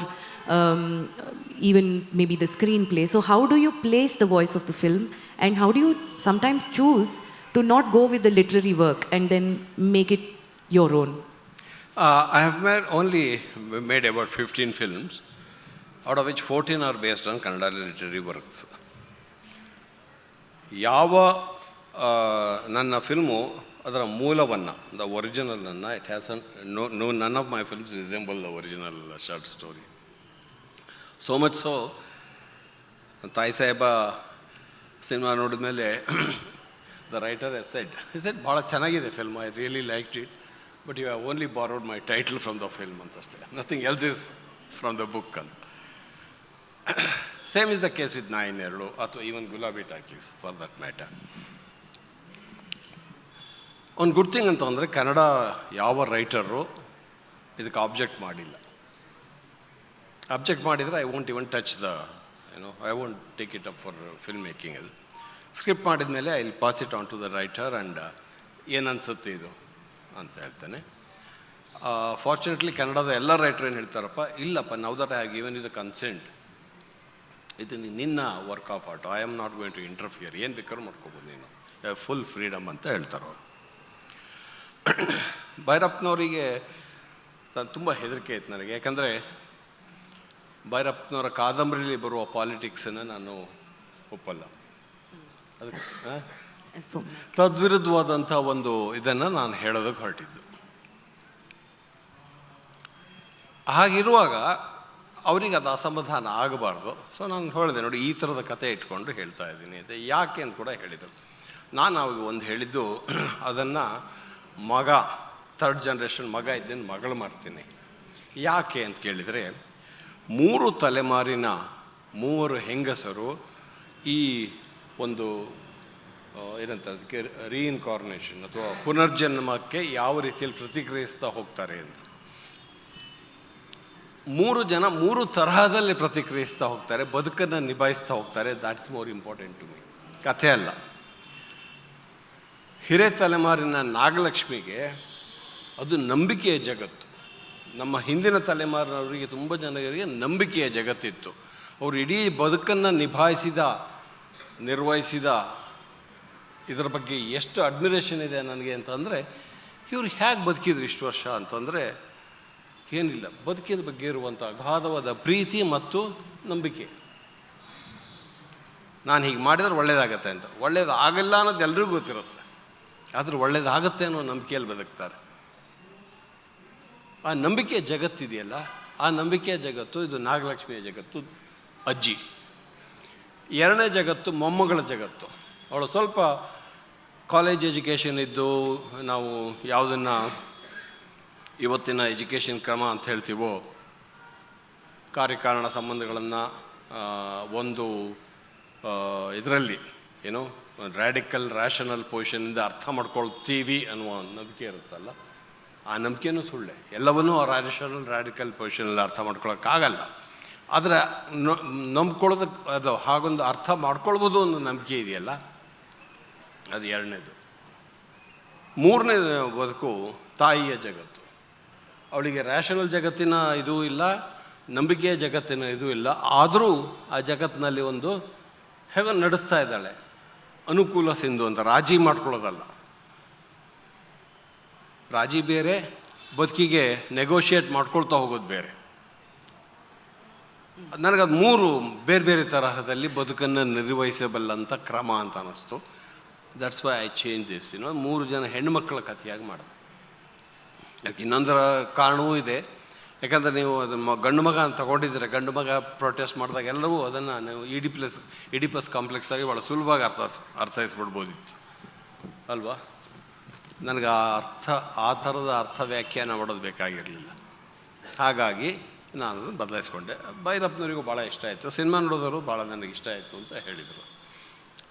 even maybe the screenplay. So how do you place the voice of the film, and how do you sometimes choose to not go with the literary work and then make it your own? I have made about 15 films, out of which 14 are based on Kannada literary works. ಯಾವ ನನ್ನ film ಅದರ ಮೂಲವನ್ನು, the ಒರಿಜಿನಲನ್ನು, it has none of my films resemble the original short story. So much so Thaayi Saheba cinema ನೋಡಿದ ಮೇಲೆ the writer S said ಭಾಳ ಚೆನ್ನಾಗಿದೆ film, I really liked it, but you have only borrowed my title from the film ಅಂತಷ್ಟೇ, nothing else is from the book ಅಂತ. Same is the case with ನಾಯಿನ್ ಎರಡು ಅಥವಾ even Gulabi talkies for that matter. ಒಂದು good thing ಅಂತ ಅಂದರೆ ಕನ್ನಡ ಯಾವ writer ಇದಕ್ಕೆ ಆಬ್ಜೆಕ್ಟ್ ಮಾಡಿಲ್ಲ. ಆಬ್ಜೆಕ್ಟ್ ಮಾಡಿದರೆ I won't even touch the I won't take it up for film making. ಅದು ಸ್ಕ್ರಿಪ್ಟ್ ಮಾಡಿದ ಮೇಲೆ I will pass it on to the writer and ಏನನ್ಸುತ್ತೆ ಇದು ಅಂತ ಹೇಳ್ತಾನೆ. ಫಾರ್ಚುನೇಟ್ಲಿ ಕನ್ನಡದ ಎಲ್ಲ ರೈಟರ್ ಏನು ಹೇಳ್ತಾರಪ್ಪ, ಇಲ್ಲಪ್ಪ now that I have given you the consent, ಇದು ನಿನ್ನ work of art, I am not going to interfere, ಏನು ಬೇಕಾದ್ರೂ ಮಾಡ್ಕೋಬೋದು ನೀನು, ಫುಲ್ ಫ್ರೀಡಮ್ ಅಂತ ಹೇಳ್ತಾರೆ ಅವರು. ಭೈರಪ್ಪನವರಿಗೆ ತುಂಬ ಹೆದರಿಕೆ ಇತ್ತು ನನಗೆ, ಯಾಕಂದರೆ ಭೈರಪ್ಪನವರ ಕಾದಂಬರಿಲಿ ಬರುವ ಪಾಲಿಟಿಕ್ಸನ್ನು ನಾನು ಒಪ್ಪಲ್ಲ. ಅದಕ್ಕೆ ತದ್ವಿರುದ್ಧವಾದಂಥ ಒಂದು ಇದನ್ನು ನಾನು ಹೇಳೋದಕ್ಕೆ ಹೊರಟಿದ್ದು. ಹಾಗಿರುವಾಗ ಅವರಿಗೆ ಅದು ಅಸಮಾಧಾನ ಆಗಬಾರ್ದು. ಸೊ ನಾನು ಹೇಳಿದೆ, ನೋಡಿ ಈ ಥರದ ಕತೆ ಇಟ್ಕೊಂಡು ಹೇಳ್ತಾ ಇದ್ದೀನಿ ಅಂತ. ಯಾಕೆ ಅಂತ ಕೂಡ ಹೇಳಿದರು. ನಾನು ಅವಾಗ ಒಂದು ಹೇಳಿದ್ದು, ಅದನ್ನು ಮಗ, ಥರ್ಡ್ ಜನ್ರೇಷನ್ ಮಗ ಇದ್ದೇನೆ, ಮಗಳು ಮಾಡ್ತೀನಿ. ಯಾಕೆ ಅಂತ ಕೇಳಿದರೆ, 3 ತಲೆಮಾರಿನ 3 ಹೆಂಗಸರು ಈ ಒಂದು ಏನಂತ ಅದಕ್ಕೆ ರೀಇನ್ಕಾರ್ನೇಷನ್ ಅಥವಾ ಪುನರ್ಜನ್ಮಕ್ಕೆ ಯಾವ ರೀತಿಯಲ್ಲಿ ಪ್ರತಿಕ್ರಿಯಿಸ್ತಾ ಹೋಗ್ತಾರೆ ಅಂತ. 3 ಜನ 3 ತರಹದಲ್ಲಿ ಪ್ರತಿಕ್ರಿಯಿಸ್ತಾ ಹೋಗ್ತಾರೆ, ಬದುಕನ್ನು ನಿಭಾಯಿಸ್ತಾ ಹೋಗ್ತಾರೆ. That's more important to me, ಕಥೆ ಅಲ್ಲ. ಹಿರೇ ತಲೆಮಾರಿನ ನಾಗಲಕ್ಷ್ಮಿಗೆ ಅದು ನಂಬಿಕೆಯ ಜಗತ್ತು. ನಮ್ಮ ಹಿಂದಿನ ತಲೆಮಾರಿನವರಿಗೆ ತುಂಬ ಜನರಿಗೆ ನಂಬಿಕೆಯ ಜಗತ್ತಿತ್ತು. ಅವರು ಇಡೀ ಬದುಕನ್ನು ನಿರ್ವಹಿಸಿದ ಇದರ ಬಗ್ಗೆ ಎಷ್ಟು ಅಡ್ಮಿರೇಷನ್ ಇದೆ ನನಗೆ ಅಂತಂದರೆ, ಇವರು ಹೇಗೆ ಬದುಕಿದ್ರು ಇಷ್ಟು ವರ್ಷ ಅಂತಂದರೆ ಏನಿಲ್ಲ, ಬದುಕಿನ ಬಗ್ಗೆ ಇರುವಂಥ ಅಗಾಧವಾದ ಪ್ರೀತಿ ಮತ್ತು ನಂಬಿಕೆ. ನಾನು ಹೀಗೆ ಮಾಡಿದ್ರೆ ಒಳ್ಳೇದಾಗತ್ತೆ ಅಂತ. ಒಳ್ಳೇದಾಗಲ್ಲ ಅನ್ನೋದು ಎಲ್ರಿಗೂ ಗೊತ್ತಿರುತ್ತೆ, ಆದರೆ ಒಳ್ಳೇದಾಗತ್ತೆ ಅನ್ನೋ ನಂಬಿಕೆಯಲ್ಲಿ ಬದುಕ್ತಾರೆ. ಆ ನಂಬಿಕೆಯ ಜಗತ್ತಿದೆಯಲ್ಲ, ಆ ನಂಬಿಕೆಯ ಜಗತ್ತು ಇದು ನಾಗಲಕ್ಷ್ಮಿಯ ಜಗತ್ತು, ಅಜ್ಜಿ. 2ನೇ ಜಗತ್ತು ಮೊಮ್ಮಗಳ ಜಗತ್ತು. ಅವಳು ಸ್ವಲ್ಪ ಕಾಲೇಜ್ ಎಜುಕೇಷನ್ ಇದ್ದು, ನಾವು ಯಾವುದನ್ನು ಇವತ್ತಿನ ಎಜುಕೇಷನ್ ಕ್ರಮ ಅಂತ ಹೇಳ್ತೀವೋ, ಕಾರ್ಯಕಾರಣ ಸಂಬಂಧಗಳನ್ನು ಒಂದು ಇದರಲ್ಲಿ ರ್ಯಾಡಿಕಲ್ ರ್ಯಾಷನಲ್ ಪೊಸಿಷನಿಂದ ಅರ್ಥ ಮಾಡ್ಕೊಳ್ತೀವಿ ಅನ್ನುವ ನಂಬಿಕೆ ಇರುತ್ತಲ್ಲ, ಆ ನಂಬಿಕೆನೂ ಸುಳ್ಳೆ. ಎಲ್ಲವನ್ನೂ ರ್ಯಾಡಿಕಲ್ ಪೊಸಿಷನಲ್ಲಿ ಅರ್ಥ ಮಾಡ್ಕೊಳಕ್ಕಾಗಲ್ಲ. ಆದರೆ ನಂಬ್ಕೊಳ್ಳೋದಕ್ಕೆ ಅದು ಹಾಗೊಂದು ಅರ್ಥ ಮಾಡ್ಕೊಳ್ಬೋದು ಒಂದು ನಂಬಿಕೆ ಇದೆಯಲ್ಲ, ಅದು 2ನೇದು. 3ನೇ ಬದುಕು ತಾಯಿಯ ಜಗತ್ತು. ಅವಳಿಗೆ ರ್ಯಾಷನಲ್ ಜಗತ್ತಿನ ಇದೂ ಇಲ್ಲ, ನಂಬಿಕೆಯ ಜಗತ್ತಿನ ಇದೂ ಇಲ್ಲ. ಆದರೂ ಆ ಜಗತ್ತಿನಲ್ಲಿ ಒಂದು ಹೇಗೋ ನಡೆಸ್ತಾ ಇದ್ದಾಳೆ, ಅನುಕೂಲ ಸಿಂಧು ಅಂತ. ರಾಜಿ ಮಾಡ್ಕೊಳ್ಳೋದಲ್ಲ, ರಾಜಿ ಬೇರೆ, ಬದುಕಿಗೆ ನೆಗೋಷಿಯೇಟ್ ಮಾಡ್ಕೊಳ್ತಾ ಹೋಗೋದು ಬೇರೆ. ನನಗದು 3 ಬೇರೆ ಬೇರೆ ತರಹದಲ್ಲಿ ಬದುಕನ್ನು ನಿರ್ವಹಿಸಬಲ್ಲಂಥ ಕ್ರಮ ಅಂತ ಅನ್ನಿಸ್ತು. That's why I change this. 3 ಜನ ಹೆಣ್ಮಕ್ಳ ಕಥೆಯಾಗಿ ಮಾಡೋದು. ಯಾಕೆ ಇನ್ನೊಂದರ ಕಾರಣವೂ ಇದೆ. ಯಾಕಂದರೆ ನೀವು ಅದನ್ನು ಗಂಡು ಮಗ ಅಂತ ತಗೊಂಡಿದ್ರೆ, ಗಂಡು ಮಗ ಪ್ರೊಟೆಸ್ಟ್ ಮಾಡಿದಾಗ ಎಲ್ಲವೂ ಅದನ್ನು ನೀವು ಇಡಿಪಸ್ ಕಾಂಪ್ಲೆಕ್ಸ್ ಆಗಿ ಭಾಳ ಸುಲಭವಾಗಿ ಅರ್ಥೈಸ್ಬಿಡ್ಬೋದಿತ್ತು ಅಲ್ವಾ. ನನಗೆ ಆ ಥರದ ಅರ್ಥ ವ್ಯಾಖ್ಯಾನ ಮಾಡೋದು ಬೇಕಾಗಿರಲಿಲ್ಲ. ಹಾಗಾಗಿ ನಾನು ಅದನ್ನು ಬದಲಾಯಿಸ್ಕೊಂಡೆ. ಭೈರಪ್ಪನವರಿಗೂ ಭಾಳ ಇಷ್ಟ ಆಯಿತು, ಸಿನಿಮಾ ನೋಡೋದವರು ಭಾಳ ನನಗೆ ಇಷ್ಟ ಆಯಿತು ಅಂತ ಹೇಳಿದರು.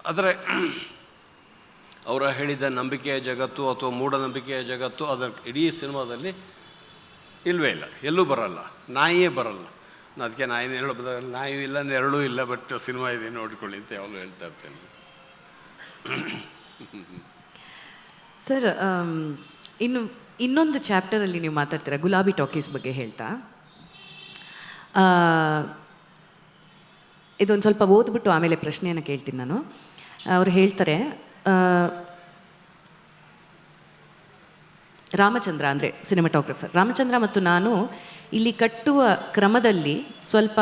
ಆದರೆ ಅವರ ಹೇಳಿದ ನಂಬಿಕೆಯ ಜಗತ್ತು ಅಥವಾ ಮೂಢನಂಬಿಕೆಯ ಜಗತ್ತು ಅದರ ಇಡೀ ಸಿನಿಮಾದಲ್ಲಿ ಇಲ್ಲವೇ ಇಲ್ಲ, ಎಲ್ಲೂ ಬರೋಲ್ಲ, ನಾಯಿಯೇ ಬರೋಲ್ಲ. ನಾನು ಅದಕ್ಕೆ ನಾಯಿನೇ ಹೇಳೋದು, ನಾಯಿ ಇಲ್ಲ, ನೆರಳೂ ಇಲ್ಲ, ಬಟ್ ಸಿನಿಮಾ ಇದೆ ನೋಡ್ಕೊಳ್ಳಿ ಅಂತ ಯಾವಾಗಲೂ ಹೇಳ್ತಾ ಇರ್ತೇನೆ. ಸರ್, ಇನ್ನೊಂದು ಚಾಪ್ಟರಲ್ಲಿ ನೀವು ಮಾತಾಡ್ತೀರಾ ಗುಲಾಬಿ ಟಾಕೀಸ್ ಬಗ್ಗೆ ಹೇಳ್ತಾ. ಇದೊಂದು ಸ್ವಲ್ಪ ಓದ್ಬಿಟ್ಟು ಆಮೇಲೆ ಪ್ರಶ್ನೆಯನ್ನು ಕೇಳ್ತೀನಿ ನಾನು. ಅವ್ರು ಹೇಳ್ತಾರೆ, ರಾಮಚಂದ್ರ ಅಂದರೆ ಸಿನಿಮಾಟೋಗ್ರಫರ್ ರಾಮಚಂದ್ರ ಮತ್ತು ನಾನು ಇಲ್ಲಿ ಕಟ್ಟುವ ಕ್ರಮದಲ್ಲಿ ಸ್ವಲ್ಪ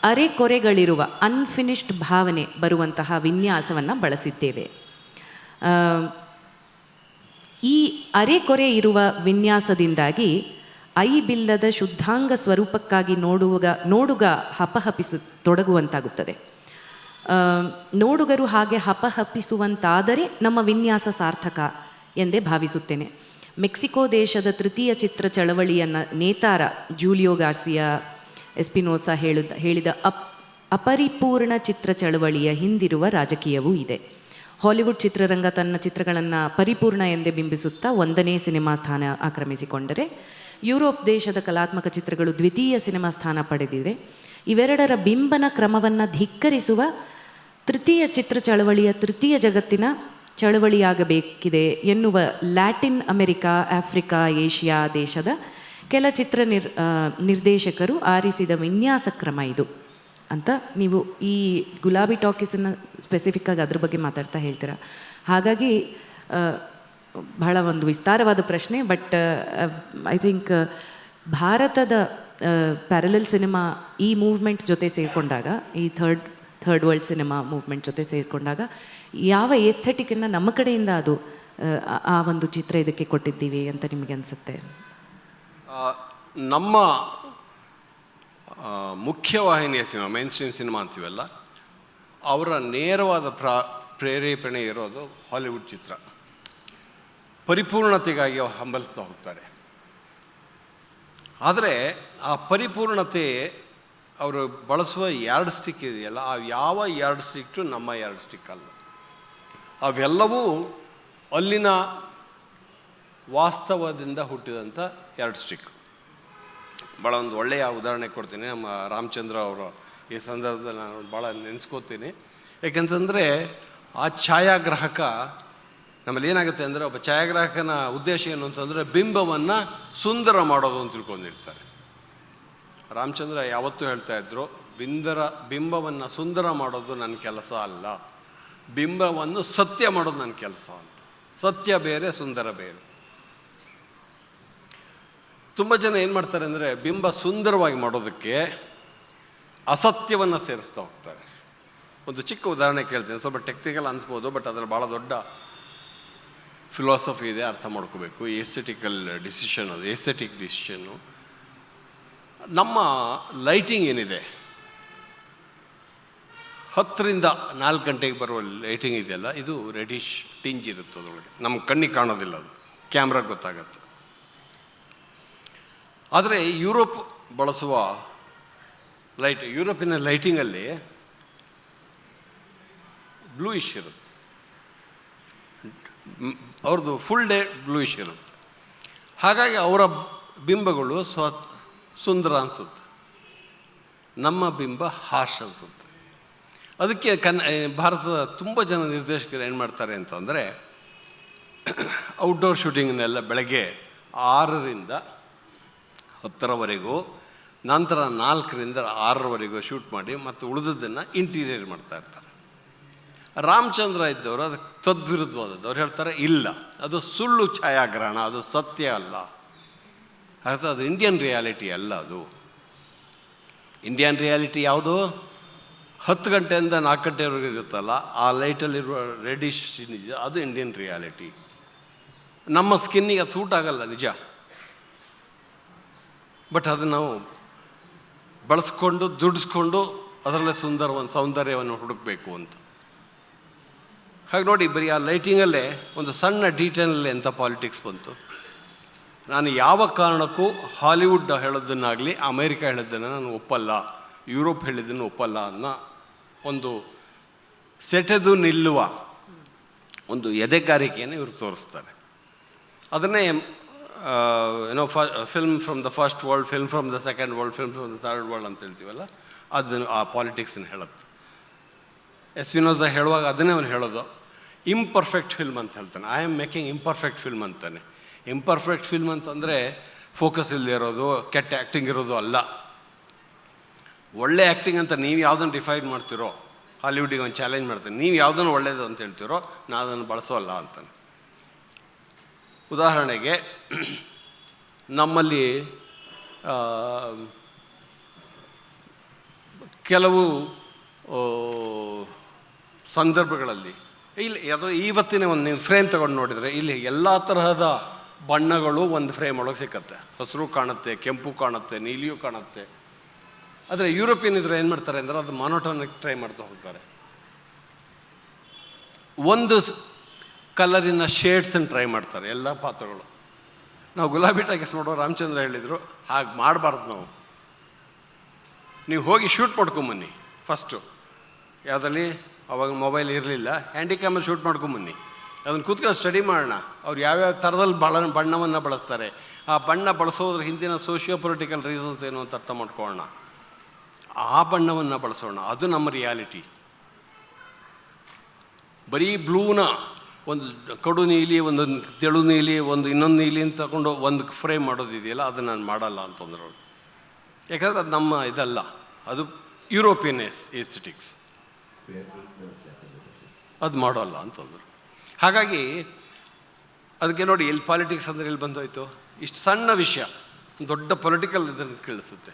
ಅರೆಕೊರೆಗಳಿರುವ ಅನ್ಫಿನಿಶ್ಡ್ ಭಾವನೆ ಬರುವಂತಹ ವಿನ್ಯಾಸವನ್ನು ಬಳಸಿದ್ದೇವೆ. ಈ ಅರೆಕೊರೆ ಇರುವ ವಿನ್ಯಾಸದಿಂದಾಗಿ ಐಬಿಲ್ಲದ ಶುದ್ಧಾಂಗ ಸ್ವರೂಪಕ್ಕಾಗಿ ನೋಡುಗ ಹಪಹಪಿಸು ತೊಡಗುವಂತಾಗುತ್ತದೆ. ನೋಡುಗರು ಹಾಗೆ ಹಪಹಪಿಸುವಂತಾದರೆ ನಮ್ಮ ವಿನ್ಯಾಸ ಸಾರ್ಥಕ ಎಂದೇ ಭಾವಿಸುತ್ತೇನೆ. ಮೆಕ್ಸಿಕೋ ದೇಶದ ತೃತೀಯ ಚಿತ್ರ ಚಳವಳಿಯನ್ನು ನೇತಾರ ಜೂಲಿಯೋ ಗಾರ್ಸಿಯಾ ಎಸ್ಪಿನೋಸಾ ಹೇಳಿದ ಅಪರಿಪೂರ್ಣ ಚಿತ್ರ ಚಳವಳಿಯ ಹಿಂದಿರುವ ರಾಜಕೀಯವೂ ಇದೆ. ಹಾಲಿವುಡ್ ಚಿತ್ರರಂಗ ತನ್ನ ಚಿತ್ರಗಳನ್ನು ಪರಿಪೂರ್ಣ ಎಂದೇ ಬಿಂಬಿಸುತ್ತಾ 1ನೇ ಸಿನಿಮಾ ಸ್ಥಾನ ಆಕ್ರಮಿಸಿಕೊಂಡರೆ, ಯುರೋಪ್ ದೇಶದ ಕಲಾತ್ಮಕ ಚಿತ್ರಗಳು ದ್ವಿತೀಯ ಸಿನಿಮಾ ಸ್ಥಾನ ಪಡೆದಿವೆ. ಇವೆರಡರ ಬಿಂಬನ ಕ್ರಮವನ್ನು ಧಿಕ್ಕರಿಸುವ ತೃತೀಯ ಚಿತ್ರ ಚಳವಳಿಯ ತೃತೀಯ ಜಗತ್ತಿನ ಚಳವಳಿಯಾಗಬೇಕಿದೆ ಎನ್ನುವ ಲ್ಯಾಟಿನ್ ಅಮೆರಿಕಾ, ಆಫ್ರಿಕಾ, ಏಷ್ಯಾ ದೇಶದ ಕೆಲ ಚಿತ್ರ ನಿರ್ದೇಶಕರು ಆರಿಸಿದ ವಿನ್ಯಾಸ ಕ್ರಮ ಇದು ಅಂತ ನೀವು ಈ ಗುಲಾಬಿ ಟಾಕೀಸನ್ನು ಸ್ಪೆಸಿಫಿಕ್ಕಾಗಿ ಅದ್ರ ಬಗ್ಗೆ ಮಾತಾಡ್ತಾ ಹೇಳ್ತೀರಾ. ಹಾಗಾಗಿ ಬಹಳ ಒಂದು ವಿಸ್ತಾರವಾದ ಪ್ರಶ್ನೆ. ಬಟ್ ಐ ಥಿಂಕ್ ಭಾರತದ ಪ್ಯಾರಲಲ್ ಸಿನಿಮಾ ಈ ಮೂವ್ಮೆಂಟ್ ಜೊತೆ ಸೇರಿಕೊಂಡಾಗ, ಈ ಥರ್ಡ್ ವರ್ಲ್ಡ್ ಸಿನಿಮಾ ಮೂವ್ಮೆಂಟ್ ಜೊತೆ ಸೇರಿಕೊಂಡಾಗ ಯಾವ ಎಸ್ಥೆಟಿಕನ್ನು ನಮ್ಮ ಕಡೆಯಿಂದ ಅದು ಆ ಒಂದು ಚಿತ್ರ ಇದಕ್ಕೆ ಕೊಟ್ಟಿದ್ದೀವಿ ಅಂತ ನಿಮಗೆ ಅನಿಸುತ್ತೆ? ನಮ್ಮ ಮುಖ್ಯವಾಹಿನಿಯ ಸಿನಿಮಾ, ಮೇನ್ ಸ್ಟ್ರೀಮ್ ಸಿನಿಮಾ ಅಂತೀವಲ್ಲ, ಅವರ ನೇರವಾದ ಪ್ರೇರೇಪಣೆ ಇರೋದು ಹಾಲಿವುಡ್ ಚಿತ್ರ. ಪರಿಪೂರ್ಣತೆಗಾಗಿ ಅವ್ರು ಹಂಬಲಿಸ್ತಾ ಹೋಗ್ತಾರೆ. ಆದರೆ ಆ ಪರಿಪೂರ್ಣತೆ ಅವರು ಬಳಸುವ ಯಾರ್ಡ್ ಸ್ಟಿಕ್ ಇದೆಯಲ್ಲ, ಆ ಯಾವ ಯಾರ್ಡ್ ಸ್ಟಿಕ್ಟು ನಮ್ಮ ಯಾರ್ಡ್ ಸ್ಟಿಕ್ ಅಲ್ಲ. ಅವೆಲ್ಲವೂ ಅಲ್ಲಿನ ವಾಸ್ತವದಿಂದ ಹುಟ್ಟಿದಂಥ ಯಾರ್ಡ್ ಸ್ಟಿಕ್. ಭಾಳ ಒಂದು ಒಳ್ಳೆಯ ಉದಾಹರಣೆ ಕೊಡ್ತೀನಿ. ನಮ್ಮ ರಾಮಚಂದ್ರ ಅವರು ಈ ಸಂದರ್ಭದಲ್ಲಿ ನಾನು ಭಾಳ ನೆನೆಸ್ಕೋತೀನಿ. ಯಾಕೆಂತಂದರೆ ಆ ಛಾಯಾಗ್ರಾಹಕ, ನಮ್ಮಲ್ಲಿ ಏನಾಗುತ್ತೆ ಅಂದರೆ, ಒಬ್ಬ ಛಾಯಾಗ್ರಾಹಕನ ಉದ್ದೇಶ ಏನು ಅಂತಂದರೆ ಬಿಂಬವನ್ನು ಸುಂದರ ಮಾಡೋದು ಅಂತ ತಿಳ್ಕೊಂಡಿರ್ತಾರೆ. ರಾಮಚಂದ್ರ ಯಾವತ್ತೂ ಹೇಳ್ತಾಯಿದ್ರು, ಬಿಂಬವನ್ನು ಸುಂದರ ಮಾಡೋದು ನನ್ನ ಕೆಲಸ ಅಲ್ಲ, ಬಿಂಬವನ್ನು ಸತ್ಯ ಮಾಡೋದು ನನ್ನ ಕೆಲಸ ಅಂತ. ಸತ್ಯ ಬೇರೆ, ಸುಂದರ ಬೇರೆ. ತುಂಬ ಜನ ಏನು ಮಾಡ್ತಾರೆ ಅಂದರೆ, ಬಿಂಬ ಸುಂದರವಾಗಿ ಮಾಡೋದಕ್ಕೆ ಅಸತ್ಯವನ್ನು ಸೇರಿಸ್ತಾ ಹೋಗ್ತಾರೆ. ಒಂದು ಚಿಕ್ಕ ಉದಾಹರಣೆ ಕೇಳ್ತೀನಿ, ಸ್ವಲ್ಪ ಟೆಕ್ನಿಕಲ್ ಅನಿಸ್ಬೋದು, ಬಟ್ ಅದರಲ್ಲಿ ಭಾಳ ದೊಡ್ಡ ಫಿಲಾಸಫಿ ಇದೆ, ಅರ್ಥ ಮಾಡ್ಕೋಬೇಕು. ಎಸ್ಥೆಟಿಕಲ್ ಡಿಸಿಷನ್ ಅದು, ಎಸ್ಥೆಟಿಕ್ ಡಿಸಿಷನ್ನು. ನಮ್ಮ ಲೈಟಿಂಗ್ ಏನಿದೆ, 10ರಿಂದ 4 ಗಂಟೆಗೆ ಬರುವ ಲೈಟಿಂಗ್ ಇದೆಯಲ್ಲ, ಇದು ರೆಡಿಶ್ ಟಿಂಜ್ ಇರುತ್ತೆ ಅದರೊಳಗೆ. ನಮ್ಮ ಕಣ್ಣಿಗೆ ಕಾಣೋದಿಲ್ಲ, ಅದು ಕ್ಯಾಮ್ರಾಗೆ ಗೊತ್ತಾಗತ್ತೆ. ಆದರೆ ಯುರೋಪ್ ಬಳಸುವ ಯುರೋಪಿನ ಲೈಟಿಂಗಲ್ಲಿ ಬ್ಲೂಯಿಶ್ ಇರುತ್ತೆ, ಅವ್ರದ್ದು ಫುಲ್ ಡೇ ಬ್ಲೂಯಿಶ್ ಇರುತ್ತೆ. ಹಾಗಾಗಿ ಅವರ ಬಿಂಬಗಳು ಸುಂದರ ಅನಿಸುತ್ತೆ, ನಮ್ಮ ಬಿಂಬ ಹಾರ್ಷ್ ಅನಿಸುತ್ತೆ. ಅದಕ್ಕೆ ಭಾರತದ ತುಂಬ ಜನ ನಿರ್ದೇಶಕರು ಏನು ಮಾಡ್ತಾರೆ ಅಂತಂದರೆ, ಔಟ್ಡೋರ್ ಶೂಟಿಂಗ್ನೆಲ್ಲ ಬೆಳಗ್ಗೆ 6ರಿಂದ 10ರವರೆಗೂ, ನಂತರ 4ರಿಂದ 6ರವರೆಗೂ ಶೂಟ್ ಮಾಡಿ ಮತ್ತು ಉಳಿದದ್ದನ್ನು ಇಂಟೀರಿಯರ್ ಮಾಡ್ತಾ ಇರ್ತಾರೆ. ರಾಮಚಂದ್ರ ಇದ್ದವರು ಅದಕ್ಕೆ ತದ್ವಿರುದ್ಧವಾದದ್ದು. ಅವ್ರು ಹೇಳ್ತಾರೆ, ಇಲ್ಲ, ಅದು ಸುಳ್ಳು ಛಾಯಾಗ್ರಹಣ, ಅದು ಸತ್ಯ ಅಲ್ಲ, ಅದು ಇಂಡಿಯನ್ ರಿಯಾಲಿಟಿ ಅಲ್ಲ. ಅದು ಇಂಡಿಯನ್ ರಿಯಾಲಿಟಿ ಯಾವುದು? 10 ಗಂಟೆಯಿಂದ 4 ಗಂಟೆವರೆಗೂ ಇರುತ್ತಲ್ಲ, ಆ ಲೈಟಲ್ಲಿರುವ ರೆಡಿಶ್ ಇದೆ, ಅದು ಇಂಡಿಯನ್ ರಿಯಾಲಿಟಿ. ನಮ್ಮ ಸ್ಕಿನ್ನಿಗೆ ಅದು ಸೂಟ್ ಆಗಲ್ಲ, ನಿಜ. ಬಟ್ ಅದು ನಾವು ಬಳಸ್ಕೊಂಡು ದುಡಿಸ್ಕೊಂಡು ಅದರಲ್ಲೇ ಸೌಂದರ್ಯವನ್ನು ಹುಡುಕಬೇಕು ಅಂತ. ಹಾಗೆ ನೋಡಿ, ಬರೀ ಆ ಲೈಟಿಂಗಲ್ಲೇ ಒಂದು ಸಣ್ಣ ಡೀಟೇಲಲ್ಲಿ ಎಂಥ ಪಾಲಿಟಿಕ್ಸ್ ಬಂತು. ನಾನು ಯಾವ ಕಾರಣಕ್ಕೂ ಹಾಲಿವುಡ್ ಹೇಳೋದನ್ನಾಗಲಿ ಅಮೇರಿಕಾ ಹೇಳೋದನ್ನು ನಾನು ಒಪ್ಪಲ್ಲ, ಯುರೋಪ್ ಹೇಳಿದ್ದನ್ನು ಒಪ್ಪಲ್ಲ ಅನ್ನೋ ಒಂದು ಸೆಟೆದು ನಿಲ್ಲುವ ಒಂದು ಎದೆಗಾರಿಕೆಯನ್ನು ಇವರು ತೋರಿಸ್ತಾರೆ. ಅದನ್ನೇ film from the first world, film from the second world, film from the third world ಅಂತ ಹೇಳ್ತೀವಲ್ಲ, ಅದನ್ನು ಆ ಪಾಲಿಟಿಕ್ಸನ್ನು ಹೇಳುತ್ತೆ. ಎಸ್ಪಿನೋಸಾ ಹೇಳುವಾಗ ಅದನ್ನೇ ಅವನು ಹೇಳೋದು. ಇಂಪರ್ಫೆಕ್ಟ್ ಫಿಲ್ಮ್ ಅಂತ ಹೇಳ್ತಾನೆ. I am making imperfect film ಅಂತಾನೆ. ಇಂಪರ್ಫೆಕ್ಟ್ ಫಿಲ್ಮ್ ಅಂತಂದರೆ ಫೋಕಸ್ ಇಲ್ಲದೆ ಇರೋದು, ಕೆಟ್ಟ ಆ್ಯಕ್ಟಿಂಗ್ ಇರೋದು ಅಲ್ಲ. ಒಳ್ಳೆ ಆ್ಯಕ್ಟಿಂಗ್ ಅಂತ ನೀವು ಯಾವುದನ್ನು ಡಿಫೈನ್ ಮಾಡ್ತಿರೋ, ಹಾಲಿವುಡಿಗೆ ಒಂದು ಚಾಲೆಂಜ್ ಮಾಡ್ತೀನಿ, ನೀವು ಯಾವುದನ್ನು ಒಳ್ಳೆಯದು ಅಂತ ಹೇಳ್ತಿರೋ, ನಾನು ಅದನ್ನು ಬಳಸೋಲ್ಲ ಅಂತಾನೆ. ಉದಾಹರಣೆಗೆ, ನಮ್ಮಲ್ಲಿ ಕೆಲವು ಸಂದರ್ಭಗಳಲ್ಲಿ ಇಲ್ಲಿ ಇವತ್ತಿನ ಒಂದು ನೀವು ಫ್ರೇಮ್ ತೊಗೊಂಡು ನೋಡಿದರೆ, ಇಲ್ಲಿ ಎಲ್ಲ ತರಹದ ಬಣ್ಣಗಳು ಒಂದು ಫ್ರೇಮ್ ಒಳಗೆ ಸಿಕ್ಕತ್ತೆ. ಹಸಿರು ಕಾಣುತ್ತೆ, ಕೆಂಪು ಕಾಣುತ್ತೆ, ನೀಲಿಯೂ ಕಾಣುತ್ತೆ. ಆದರೆ ಯುರೋಪಿಯನ್ ಇದ್ರೆ ಏನು ಮಾಡ್ತಾರೆ ಅಂದರೆ, ಅದು ಮಾನೋಟೋನಿಕ್ ಟ್ರೈ ಮಾಡ್ತಾ ಹೋಗ್ತಾರೆ. ಒಂದು ಕಲರಿನ ಶೇಡ್ಸನ್ನು ಟ್ರೈ ಮಾಡ್ತಾರೆ ಎಲ್ಲ ಪಾತ್ರಗಳು. ನಾವು ಗುಲಾಬಿ ಟಾಕೀಸ್ ನೋಡೋ ರಾಮಚಂದ್ರ ಹೇಳಿದರು, ಹಾಗೆ ಮಾಡಬಾರ್ದು ನಾವು. ನೀವು ಹೋಗಿ ಶೂಟ್ ಮಾಡ್ಕೊಂಬನ್ನಿ ಫಸ್ಟು. ಯಾವುದಲ್ಲಿ ಅವಾಗ ಮೊಬೈಲ್ ಇರಲಿಲ್ಲ, ಹ್ಯಾಂಡಿಕ್ಯಾಮಲ್ಲಿ ಶೂಟ್ ಮಾಡ್ಕೊಂಬನ್ನಿ. ಅದನ್ನು ಕೂತ್ಕೊಂಡು ಸ್ಟಡಿ ಮಾಡೋಣ. ಅವ್ರು ಯಾವ್ಯಾವ ಥರದಲ್ಲಿ ಬಣ್ಣವನ್ನು ಬಳಸ್ತಾರೆ, ಆ ಬಣ್ಣ ಬಳಸೋದ್ರ ಹಿಂದಿನ ಸೋಷಿಯೋ ಪೊಲಿಟಿಕಲ್ ರೀಸನ್ಸ್ ಏನು ಅಂತ ಅರ್ಥ ಮಾಡ್ಕೊಳ್ಳೋಣ. ಆ ಬಣ್ಣವನ್ನು ಬಳಸೋಣ, ಅದು ನಮ್ಮ ರಿಯಾಲಿಟಿ. ಬರೀ ಬ್ಲೂನ ಒಂದು ಕಡು ನೀಲಿ, ಒಂದು ತೆಳು ನೀಲಿ, ಒಂದು ಇನ್ನೊಂದು ನೀಲಿ ಅಂತ ತಗೊಂಡು ಒಂದು ಫ್ರೇಮ್ ಮಾಡೋದಿದೆಯಲ್ಲ, ಅದು ನಾನು ಮಾಡಲ್ಲ ಅಂತಂದ್ರು. ಯಾಕಂದರೆ ಅದು ನಮ್ಮ ಇದಲ್ಲ, ಅದು ಯುರೋಪಿಯನ್ ಎಸ್ಥೆಟಿಕ್ಸ್, ಅದು ಮಾಡೋಲ್ಲ ಅಂತಂದರು. ಹಾಗಾಗಿ ಅದಕ್ಕೆ ನೋಡಿ, ಇಲ್ಲಿ ಪಾಲಿಟಿಕ್ಸ್ ಅಂದರೆ ಇಲ್ಲಿ ಬಂದೋಯ್ತು. ಇಷ್ಟು ಸಣ್ಣ ವಿಷಯ ದೊಡ್ಡ ಪೊಲಿಟಿಕಲ್ ಇದನ್ನು ಕೇಳಿಸುತ್ತೆ.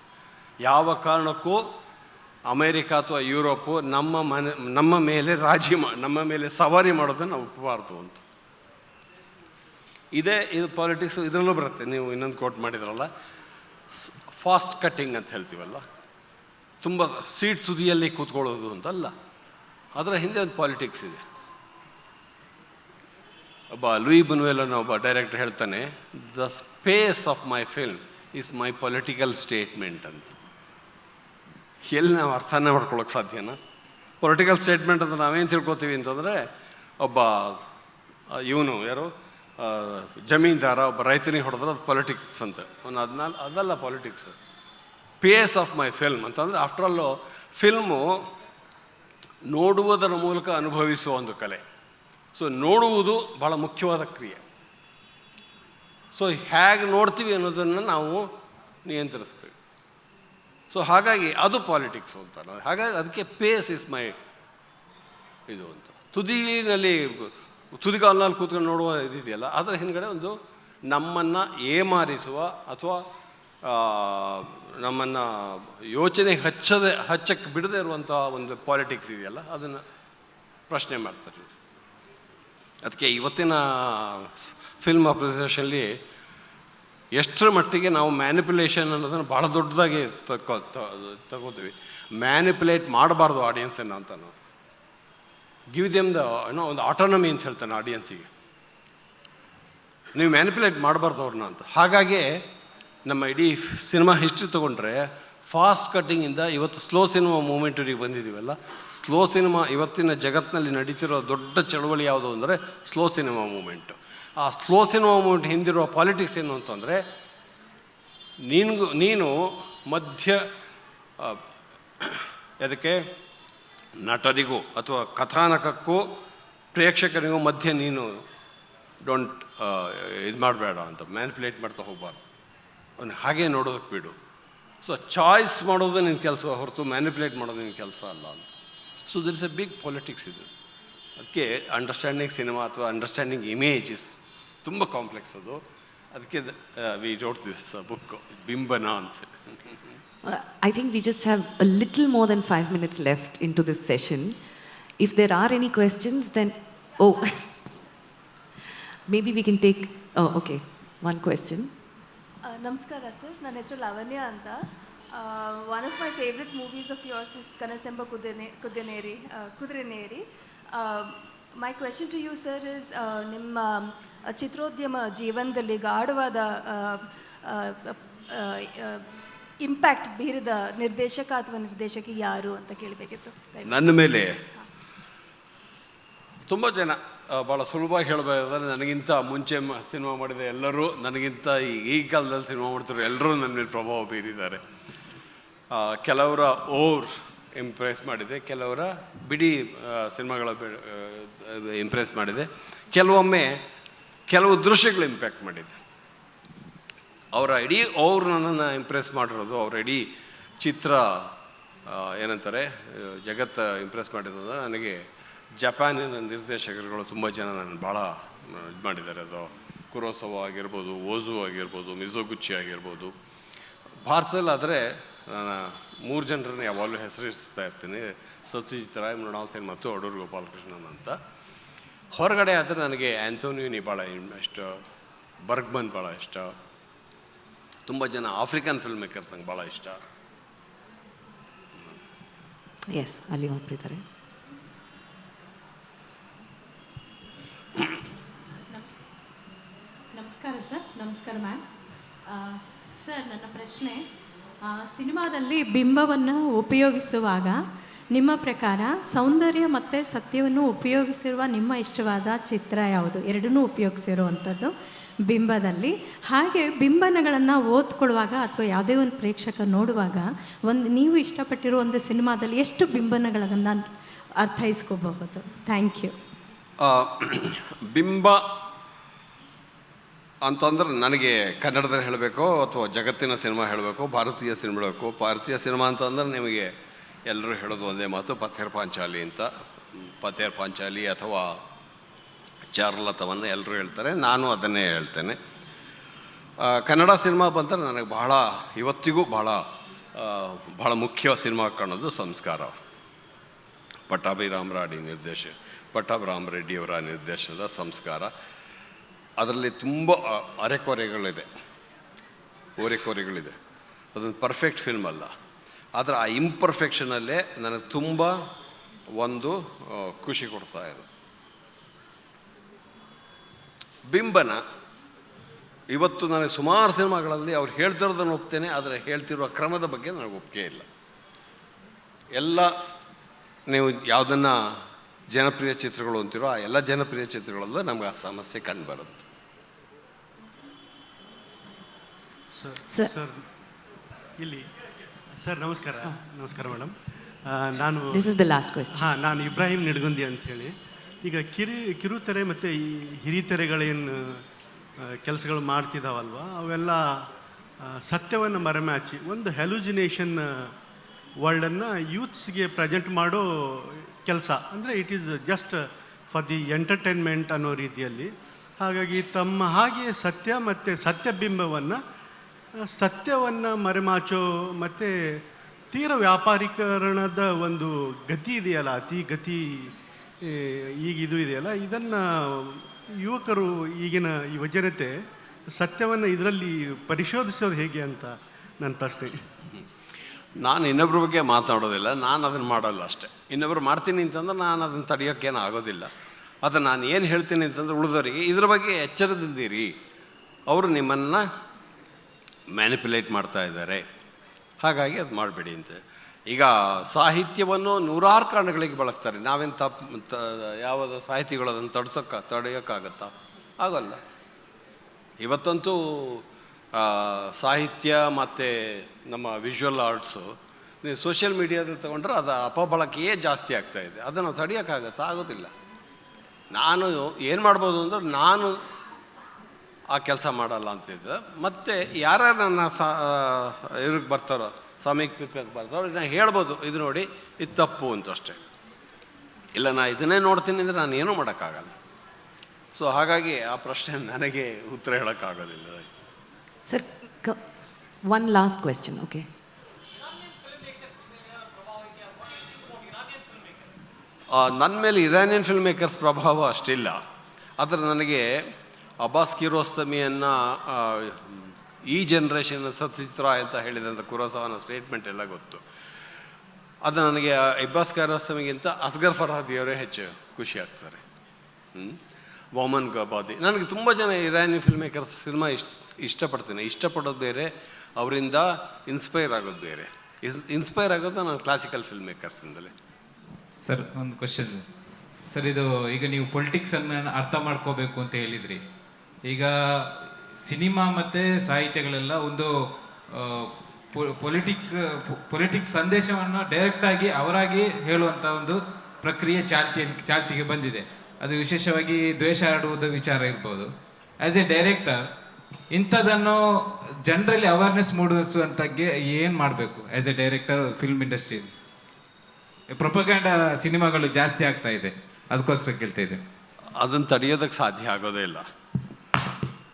ಯಾವ ಕಾರಣಕ್ಕೂ ಅಮೇರಿಕಾ ಅಥವಾ ಯುರೋಪು ನಮ್ಮ ಮೇಲೆ ನಮ್ಮ ಮೇಲೆ ಸವಾರಿ ಮಾಡೋದನ್ನು ನಾವು ಒಪ್ಪಬಾರ್ದು ಅಂತ. ಇದು ಪಾಲಿಟಿಕ್ಸ್ ಇದರಲ್ಲೂ ಬರುತ್ತೆ. ನೀವು ಇನ್ನೊಂದು ಕೋಟ್ ಮಾಡಿದ್ರಲ್ಲ, ಫಾಸ್ಟ್ ಕಟ್ಟಿಂಗ್ ಅಂತ ಹೇಳ್ತೀವಲ್ಲ, ತುಂಬ ಸೀಟ್ ತುದಿಯಲ್ಲಿ ಕೂತ್ಕೊಳ್ಳೋದು ಅಂತಲ್ಲ, ಅದರ ಹಿಂದೆ ಒಂದು ಪಾಲಿಟಿಕ್ಸ್ ಇದೆ. ಒಬ್ಬ ಲೂಯಿ ಬುನ್ವೆಲ್ ಅನ್ನೋ ಒಬ್ಬ ಡೈರೆಕ್ಟರ್ ಹೇಳ್ತಾನೆ, the space of my film is my political statement ಅಂತ. ಎಲ್ಲಿ ನಾವು ಅರ್ಥನೇ ಮಾಡ್ಕೊಳ್ಳೋಕೆ ಸಾಧ್ಯನಾ? ಪೊಲಿಟಿಕಲ್ ಸ್ಟೇಟ್ಮೆಂಟ್ ಅಂತ ನಾವೇನು ತಿಳ್ಕೊತೀವಿ ಅಂತಂದರೆ, ಒಬ್ಬ ಇವನು ಯಾರು ಜಮೀನ್ದಾರ ಒಬ್ಬ ರೈತನಿಗೆ ಹೊಡೆದ್ರೆ ಅದು ಪೊಲಿಟಿಕ್ಸ್ ಅಂತ. ಅದಲ್ಲ politics. Pace of my film ಅಂತಂದರೆ, ಆಫ್ಟರ್ ಆಲ್ ಫಿಲ್ಮು ನೋಡುವುದರ ಮೂಲಕ ಅನುಭವಿಸುವ ಒಂದು ಕಲೆ. ಸೊ ನೋಡುವುದು ಭಾಳ ಮುಖ್ಯವಾದ ಕ್ರಿಯೆ. ಸೊ ಹೇಗೆ ನೋಡ್ತೀವಿ ಅನ್ನೋದನ್ನು ನಾವು ನಿಯಂತ್ರಿಸ್ಬೇಕು. ಸೊ ಹಾಗಾಗಿ ಅದು ಪಾಲಿಟಿಕ್ಸ್ ಅಂತ. ಹಾಗಾಗಿ ಅದಕ್ಕೆ ಪೇಸ್ ಇಸ್ ಮೈ ಇದು ಅಂತ. ತುದಿಗಾಲಿನಲ್ಲಿ ಕೂತ್ಕೊಂಡು ನೋಡುವ ಇದಿದೆಯಲ್ಲ, ಅದರ ಹಿಂದ್ಗಡೆ ಒಂದು ನಮ್ಮನ್ನು ಏಮಾರಿಸುವ ಅಥವಾ ನಮ್ಮನ್ನು ಯೋಚನೆಗೆ ಹಚ್ಚಕ್ಕೆ ಬಿಡದೇ ಇರುವಂಥ ಒಂದು ಪಾಲಿಟಿಕ್ಸ್ ಇದೆಯಲ್ಲ, ಅದನ್ನು ಪ್ರಶ್ನೆ ಮಾಡ್ತಾರೆ. ಅದಕ್ಕೆ ಇವತ್ತಿನ ಫಿಲ್ಮ್ ಅಪ್ರಿಸಿಯೇಷನ್ಲಿ ಎಷ್ಟರ ಮಟ್ಟಿಗೆ ನಾವು ಮ್ಯಾನಿಪ್ಯುಲೇಷನ್ ಅನ್ನೋದನ್ನು ಭಾಳ ದೊಡ್ಡದಾಗಿ ತಗೋತೀವಿ. ಮ್ಯಾನಿಪ್ಯುಲೇಟ್ ಮಾಡಬಾರ್ದು ಆಡಿಯನ್ಸನ್ನು ಅಂತ ನಾವು. ಗಿವ್ ದೆಮ್ ಒಂದು ಆಟೋನಮಿ ಅಂತ ಹೇಳ್ತಾನೆ ಆಡಿಯನ್ಸಿಗೆ. ನೀವು ಮ್ಯಾನಿಪ್ಯುಲೇಟ್ ಮಾಡಬಾರ್ದು ಅವ್ರನ್ನ ಅಂತ. ಹಾಗಾಗಿ ನಮ್ಮ ಇಡೀ ಸಿನಿಮಾ ಹಿಸ್ಟ್ರಿ ತೊಗೊಂಡ್ರೆ, ಫಾಸ್ಟ್ ಕಟ್ಟಿಂಗಿಂದ ಇವತ್ತು ಸ್ಲೋ ಸಿನಿಮಾ ಮೂಮೆಂಟಿಗೆ ಬಂದಿದ್ದೀವಲ್ಲ, ಸ್ಲೋ ಸಿನಿಮಾ ಇವತ್ತಿನ ಜಗತ್ತಿನಲ್ಲಿ ನಡೀತಿರೋ ದೊಡ್ಡ ಚಳವಳಿ ಯಾವುದು ಅಂದರೆ ಸ್ಲೋ ಸಿನಿಮಾ ಮೂಮೆಂಟು. ಆ ಸ್ಲೋ ಸಿನಿಮಾ ಮೂಮೆಂಟ್ ಹಿಂದಿರುವ ಪಾಲಿಟಿಕ್ಸ್ ಏನು ಅಂತಂದರೆ, ನೀನು ಮಧ್ಯ ಅದಕ್ಕೆ ನಟರಿಗೂ ಅಥವಾ ಕಥಾನಕಕ್ಕೂ ಪ್ರೇಕ್ಷಕರಿಗೂ ಮಧ್ಯೆ ನೀನು ಇದು ಮಾಡಬೇಡ ಅಂತ, ಮ್ಯಾನಿಪ್ಯುಲೇಟ್ ಮಾಡ್ತಾ ಹೋಗಬಾರ್ದು, ಅವನು ಹಾಗೆ ನೋಡೋದಕ್ಕೆ ಬಿಡು. ಸೊ ಚಾಯ್ಸ್ ಮಾಡೋದು ನಿನ್ನ ಕೆಲಸ ಹೊರತು ಮ್ಯಾನಿಪ್ಯುಲೇಟ್ ಮಾಡೋದು ನಿನ್ನ ಕೆಲಸ ಅಲ್ಲ ಅಂತ. So there is a big politics ಇದು. ಅದಕ್ಕೆ ಅಂಡರ್ಸ್ಟ್ಯಾಂಡಿಂಗ್ ಸಿನಿಮಾ ಅಥವಾ ಅಂಡರ್ಸ್ಟ್ಯಾಂಡಿಂಗ್ ಇಮೇಜಸ್ ತುಂಬ ಕಾಂಪ್ಲೆಕ್ಸ್ ಅದು. ಅದಕ್ಕೆ we wrote this book Bimbana ಅಂತ. I think we just have a little more than 5 minutes left into this session. If there are any questions, then maybe we can take. Okay, one question. ನಮಸ್ಕಾರ sir, ನನ್ನ ಹೆಸರು ಲಾವಣ್ಯ ಅಂತ. One of my favourite movies of yours is Kanasemba Kudureyaneri. My question to you sir is, ನಿಮ್ಮ ಚಿತ್ರೋದ್ಯಮ ಜೀವನದಲ್ಲಿ ಗಾಢವಾದ impact ಬೀರಿದ ನಿರ್ದೇಶಕ ಅಥವಾ ನಿರ್ದೇಶಕಿ ಯಾರು ಅಂತ ಕೇಳಬೇಕಿತ್ತು. ನನ್ನ ಮೇಲೆ ತುಂಬ ಜನ ಭಾಳ ಸುಲಭವಾಗಿ ಹೇಳಬೇಕಾದ್ರೆ, ನನಗಿಂತ ಮುಂಚೆ ಸಿನಿಮಾ ಮಾಡಿದ ಎಲ್ಲರೂ, ನನಗಿಂತ ಈ ಕಾಲದಲ್ಲಿ ಸಿನಿಮಾ ಮಾಡ್ತಿರೋ ಎಲ್ಲರೂ ನನ್ನ ಮೇಲೆ ಪ್ರಭಾವ ಬೀರಿದ್ದಾರೆ. ಕೆಲವರ ಇಂಪ್ರೆಸ್ ಮಾಡಿದೆ, ಕೆಲವರ ಬಿಡಿ ಸಿನಿಮಾಗಳ ಇಂಪ್ರೆಸ್ ಮಾಡಿದೆ, ಕೆಲವೊಮ್ಮೆ ಕೆಲವು ದೃಶ್ಯಗಳು ಇಂಪ್ಯಾಕ್ಟ್ ಮಾಡಿದೆ. ಅವ್ರು ನನ್ನನ್ನು ಇಂಪ್ರೆಸ್ ಮಾಡಿರೋದು, ಅವರ ಇಡೀ ಚಿತ್ರ ಏನಂತಾರೆ ಜಗತ್ತು ಇಂಪ್ರೆಸ್ ಮಾಡಿರೋದು. ನನಗೆ ಜಪಾನಿನ ನಿರ್ದೇಶಕರುಗಳು ತುಂಬ ಜನ ನನ್ನ ಭಾಳ ಇದು ಮಾಡಿದ್ದಾರೆ. ಅದು ಕುರೋಸವ ಆಗಿರ್ಬೋದು, ಓಝು ಆಗಿರ್ಬೋದು, ಮಿಜೋಗುಚ್ಚಿ ಆಗಿರ್ಬೋದು. ಭಾರತದಲ್ಲಾದರೆ ನಾನು 3 ಜನರನ್ನು ಯಾವಾಗಲೂ ಹೆಸರಿಸ್ತಾ ಇರ್ತೀನಿ, ಸತ್ಯಜಿತ್ ರಾಯ್, ಮೃಣಾಲ್ ಸೇನ್ ಮತ್ತು ಅಡೂರು ಗೋಪಾಲಕೃಷ್ಣನ್ ಅಂತ. ಹೊರಗಡೆ ಆದರೆ ನನಗೆ ಆ್ಯಂಥೋನಿಯೋನಿ ಭಾಳ ಇಷ್ಟ, ಬರ್ಗ್ಮನ್ ಭಾಳ ಇಷ್ಟ, ತುಂಬ ಜನ ಆಫ್ರಿಕನ್ ಫಿಲ್ಮ್ ಮೇಕರ್ಸ್ ನಂಗೆ ಭಾಳ ಇಷ್ಟ. ಎಸ್, ಅಲ್ಲಿ ಒಬ್ಬರಿದ್ದಾರೆ. ನಮಸ್ಕಾರ ಮ್ಯಾಮ್. ಸರ್, ನನ್ನ ಪ್ರಶ್ನೆ, ಸಿನಿಮಾದಲ್ಲಿ ಬಿಂಬವನ್ನು ಉಪಯೋಗಿಸುವಾಗ ನಿಮ್ಮ ಪ್ರಕಾರ ಸೌಂದರ್ಯ ಮತ್ತು ಸತ್ಯವನ್ನು ಉಪಯೋಗಿಸಿರುವ ನಿಮ್ಮ ಇಷ್ಟವಾದ ಚಿತ್ರ ಯಾವುದು? ಎರಡನ್ನೂ ಉಪಯೋಗಿಸಿರುವಂಥದ್ದು ಬಿಂಬದಲ್ಲಿ. ಹಾಗೆ ಬಿಂಬನಗಳನ್ನು ಓದ್ಕೊಳ್ಳುವಾಗ ಅಥವಾ ಯಾವುದೇ ಒಂದು ಪ್ರೇಕ್ಷಕ ನೋಡುವಾಗ ನೀವು ಇಷ್ಟಪಟ್ಟಿರೋ ಒಂದು ಸಿನಿಮಾದಲ್ಲಿ ಎಷ್ಟು ಬಿಂಬನಗಳನ್ನು ಅರ್ಥೈಸ್ಕೋಬಹುದು? Thank you. ಬಿಂಬ ಅಂತಂದ್ರೆ ನನಗೆ ಕನ್ನಡದಲ್ಲಿ ಹೇಳಬೇಕು ಅಥವಾ ಜಗತ್ತಿನ ಸಿನಿಮಾ ಹೇಳಬೇಕು, ಭಾರತೀಯ ಸಿನಿಮಾ ಹೇಳಬೇಕು. ಭಾರತೀಯ ಸಿನಿಮಾ ಅಂತಂದ್ರೆ ನಿಮಗೆ ಎಲ್ಲರೂ ಹೇಳೋದು ಒಂದೇ ಮಾತು, ಪಥೇರ್ ಪಾಂಚಾಲಿ ಅಂತ. ಪಥೇರ್ ಪಾಂಚಾಲಿ ಅಥವಾ ಚಾರುಲತವನ್ನು ಎಲ್ಲರೂ ಹೇಳ್ತಾರೆ, ನಾನು ಅದನ್ನೇ ಹೇಳ್ತೇನೆ. ಕನ್ನಡ ಸಿನಿಮಾ ಬಂದರೆ ನನಗೆ ಇವತ್ತಿಗೂ ಬಹಳ ಮುಖ್ಯ ಸಿನಿಮಾ ಕಾಣೋದು ಸಂಸ್ಕಾರ. ಪಟ್ಟಾಭಿರಾಮ ರೆಡ್ಡಿಯವರ ನಿರ್ದೇಶನದ ಸಂಸ್ಕಾರ. ಅದರಲ್ಲಿ ತುಂಬ ಓರೆಕೋರೆಗಳಿದೆ. ಅದೊಂದು ಪರ್ಫೆಕ್ಟ್ ಫಿಲ್ಮ್ ಅಲ್ಲ, ಆದರೆ ಆ ಇಂಪರ್ಫೆಕ್ಷನಲ್ಲೇ ನನಗೆ ತುಂಬ ಖುಷಿ ಕೊಡ್ತಾ ಇರೋದು. ಬಿಂಬನ ಇವತ್ತು ನನಗೆ ಸುಮಾರು ಸಿನಿಮಾಗಳಲ್ಲಿ ಅವ್ರು ಹೇಳ್ತಿರೋದನ್ನು ಒಪ್ತೇನೆ, ಆದರೆ ಹೇಳ್ತಿರೋ ಕ್ರಮದ ಬಗ್ಗೆ ನನಗೆ ಒಪ್ಪಿಗೆ ಇಲ್ಲ. ಎಲ್ಲ ನೀವು ಯಾವುದನ್ನು ಜನಪ್ರಿಯ ಚಿತ್ರಗಳು ಅಂತೀರೋ ಆ ಎಲ್ಲ ಜನಪ್ರಿಯ ಚಿತ್ರಗಳಲ್ಲೂ ನಮ್ಗೆ ಆ ಸಮಸ್ಯೆ ಕಂಡು ಬರುತ್ತೆ. ಸರ್ ಇಲ್ಲಿ ಸರ್ ನಮಸ್ಕಾರ ಮೇಡಮ್. ನಾನು this is the last question. ನಾನು ಇಬ್ರಾಹಿಂ ನಿಡಗುಂದಿ ಅಂಥೇಳಿ. ಈಗ ಕಿರುತೆರೆ ಮತ್ತು ಈ ಹಿರಿತೆರೆಗಳೇನು ಕೆಲಸಗಳು ಮಾಡ್ತಿದ್ದಾವಲ್ವ, ಅವೆಲ್ಲ ಸತ್ಯವನ್ನು ಮರೆಮಾಚಿ ಒಂದು ಹೆಲುಜಿನೇಷನ್ ವರ್ಲ್ಡನ್ನು ಯೂತ್ಸ್ಗೆ ಪ್ರೆಸೆಂಟ್ ಮಾಡೋ ಕೆಲಸ. ಅಂದರೆ it is just for the entertainment ಅನ್ನೋ ರೀತಿಯಲ್ಲಿ. ಹಾಗಾಗಿ ತಮ್ಮ ಹಾಗೆ ಸತ್ಯ ಮತ್ತು ಸತ್ಯವನ್ನು ಮರೆಮಾಚೋ ಮತ್ತು ತೀರ ವ್ಯಾಪಾರೀಕರಣದ ಒಂದು ಗತಿ ಇದೆಯಲ್ಲ, ಗತಿ ಇದು ಇದೆಯಲ್ಲ, ಇದನ್ನು ಯುವಕರು, ಈಗಿನ ಯುವಜನತೆ ಸತ್ಯವನ್ನು ಇದರಲ್ಲಿ ಪರಿಶೋಧಿಸೋದು ಹೇಗೆ ಅಂತ ನನ್ನ ಪ್ರಶ್ನೆ. ನಾನು ಇನ್ನೊಬ್ಬರ ಬಗ್ಗೆ ಮಾತಾಡೋದಿಲ್ಲ, ನಾನು ಅದನ್ನು ಮಾಡೋಲ್ಲ ಅಷ್ಟೇ. ಇನ್ನೊಬ್ರು ಮಾಡ್ತೀನಿ ಅಂತಂದ್ರೆ ನಾನು ಅದನ್ನು ತಡೆಯೋಕ್ಕೇನು ಆಗೋದಿಲ್ಲ. ಅದು ನಾನು ಏನು ಹೇಳ್ತೀನಿ ಅಂತಂದ್ರೆ ಉಳಿದವರಿಗೆ ಇದ್ರ ಬಗ್ಗೆ ಎಚ್ಚರದಿಂದಿರಿ, ಅವರು ನಿಮ್ಮನ್ನು ಮ್ಯಾನಿಪ್ಯುಲೇಟ್ ಮಾಡ್ತಾ ಇದ್ದಾರೆ, ಹಾಗಾಗಿ ಅದು ಮಾಡಬೇಡಿ ಅಂತ. ಈಗ ಸಾಹಿತ್ಯವನ್ನು ನೂರಾರು ಕಾರಣಗಳಿಗೆ ಬಳಸ್ತಾರೆ. ನಾವೇನು ಯಾವುದು ಸಾಹಿತಿಗಳು ಅದನ್ನು ತಡೆಯೋಕ್ಕಾಗತ್ತಾ? ಆಗೋಲ್ಲ. ಇವತ್ತಂತೂ ಸಾಹಿತ್ಯ ಮತ್ತು ನಮ್ಮ ವಿಜುವಲ್ ಆರ್ಟ್ಸು ನೀವು ಸೋಷಿಯಲ್ ಮೀಡಿಯಾದಲ್ಲಿ ತೊಗೊಂಡ್ರೆ ಅದು ಅಪಬಳಕೆಯೇ ಜಾಸ್ತಿ ಆಗ್ತಾಯಿದೆ. ಅದನ್ನು ತಡೆಯೋಕ್ಕಾಗತ್ತಾ? ಆಗೋದಿಲ್ಲ. ನಾನು ಏನು ಮಾಡ್ಬೋದು ಅಂದ್ರೆ ನಾನು ಆ ಕೆಲಸ ಮಾಡಲ್ಲ ಅಂತಿದ್ದೆ. ಮತ್ತು ಯಾರ್ಯಾರು ನನ್ನ ಇವ್ರಿಗೆ ಬರ್ತಾರೋ, ಸಮೀಕ್ಷೆಗೆ ಬರ್ತಾರೋ, ನಾನು ಹೇಳ್ಬೋದು ಇದು ನೋಡಿ ಇದು ತಪ್ಪು ಅಂತ ಅಷ್ಟೇ. ಇಲ್ಲ ನಾ ಇದನ್ನೇ ನೋಡ್ತೀನಿ ಅಂದರೆ ನಾನು ಏನೂ ಮಾಡೋಕ್ಕಾಗಲ್ಲ. ಸೊ ಹಾಗಾಗಿ ಆ ಪ್ರಶ್ನೆ ನನಗೆ ಉತ್ತರ ಹೇಳೋಕ್ಕಾಗೋದಿಲ್ಲ. Sir, one last question. Okay, ನನ್ನ ಮೇಲೆ ಇರಾನಿಯನ್ ಫಿಲ್ಮ್ ಮೇಕರ್ಸ್ ಪ್ರಭಾವ ಅಷ್ಟಿಲ್ಲ. ಆದರೆ ನನಗೆ ಅಬ್ಬಾಸ್ ಕಿರೋಸ್ತಮಿಯನ್ನು ಈ ಜನ್ರೇಷನ್ ಸತ್ಚಿತ್ರ ಅಂತ ಹೇಳಿದಂಥ ಕುರೋಸಾವನ ಸ್ಟೇಟ್ಮೆಂಟ್ ಎಲ್ಲ ಗೊತ್ತು. ಅದು ನನಗೆ ಅಬ್ಬಾಸ್ ಕಿರೋಸ್ತಮಿಗಿಂತ ಅಸ್ಗರ್ ಫರ್ಹಾದಿಯವರೇ ಹೆಚ್ಚು ಖುಷಿ ಆಗ್ತಾರೆ. ಮೊಹಮ್ಮದ್ ಗಬಾದಿ. ನನಗೆ ತುಂಬ ಜನ ಇರಾನಿಯನ್ ಫಿಲ್ಮ್ ಮೇಕರ್ಸ್ ಸಿನಿಮಾ ಇಷ್ಟಪಡ್ತೀನಿ. ಇಷ್ಟಪಡೋದು ಬೇರೆ, ಅವರಿಂದ ಇನ್ಸ್ಪೈರ್ ಆಗೋದು ಬೇರೆ. ಇನ್ಸ್ಪೈರ್ ಆಗೋದು ನಾನು ಕ್ಲಾಸಿಕಲ್ ಫಿಲ್ಮ್ ಮೇಕರ್ಸಿಂದಲೇ. ಸರ್, ಒಂದು ಕ್ವಶನ್ ಸರ್. ಇದು ಈಗ ನೀವು ಪೊಲಿಟಿಕ್ಸನ್ನು ಅರ್ಥ ಮಾಡ್ಕೋಬೇಕು ಅಂತ ಹೇಳಿದ್ರಿ. ಈಗ ಸಿನಿಮಾ ಮತ್ತು ಸಾಹಿತ್ಯಗಳೆಲ್ಲ ಒಂದು ಪೊಲಿಟಿಕ್ಸ್ ಸಂದೇಶವನ್ನು ಡೈರೆಕ್ಟಾಗಿ ಅವರಾಗಿ ಹೇಳುವಂಥ ಒಂದು ಪ್ರಕ್ರಿಯೆ ಚಾಲ್ತಿಗೆ ಬಂದಿದೆ. ಅದು ವಿಶೇಷವಾಗಿ ದ್ವೇಷ ಆಡುವುದ ವಿಚಾರ ಇರ್ಬೋದು. ಆ್ಯಸ್ ಎ ಡೈರೆಕ್ಟರ್ ಇಂಥದ್ದನ್ನು ಜನರಲ್ಲಿ ಅವೇರ್ನೆಸ್ ಮೂಡಿಸುವಂಥಗ್ಗೆ ಏನು ಮಾಡಬೇಕು as a director film industry? Propaganda ಸಿನಿಮಾಗಳು ಜಾಸ್ತಿ ಆಗ್ತಾ ಇದೆ, ಅದಕ್ಕೋಸ್ಕರ ಕೇಳ್ತಾ ಇದೆ. ಅದನ್ನು ತಡೆಯೋದಕ್ಕೆ ಸಾಧ್ಯ ಆಗೋದೇ ಇಲ್ಲ.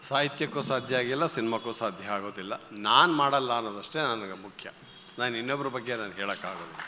ಸಾಹಿತ್ಯಕ್ಕೂ ಸಾಧ್ಯ ಆಗಿಲ್ಲ, ಸಿನಿಮಾಕ್ಕೂ ಸಾಧ್ಯ ಆಗೋದಿಲ್ಲ. ನಾನು ಮಾಡಲ್ಲ ಅನ್ನೋದಷ್ಟೇ ನನಗೆ ಮುಖ್ಯ. ನಾನು ಇನ್ನೊಬ್ಬರ ಬಗ್ಗೆ ನಾನು ಹೇಳೋಕ್ಕಾಗೋದಿಲ್ಲ.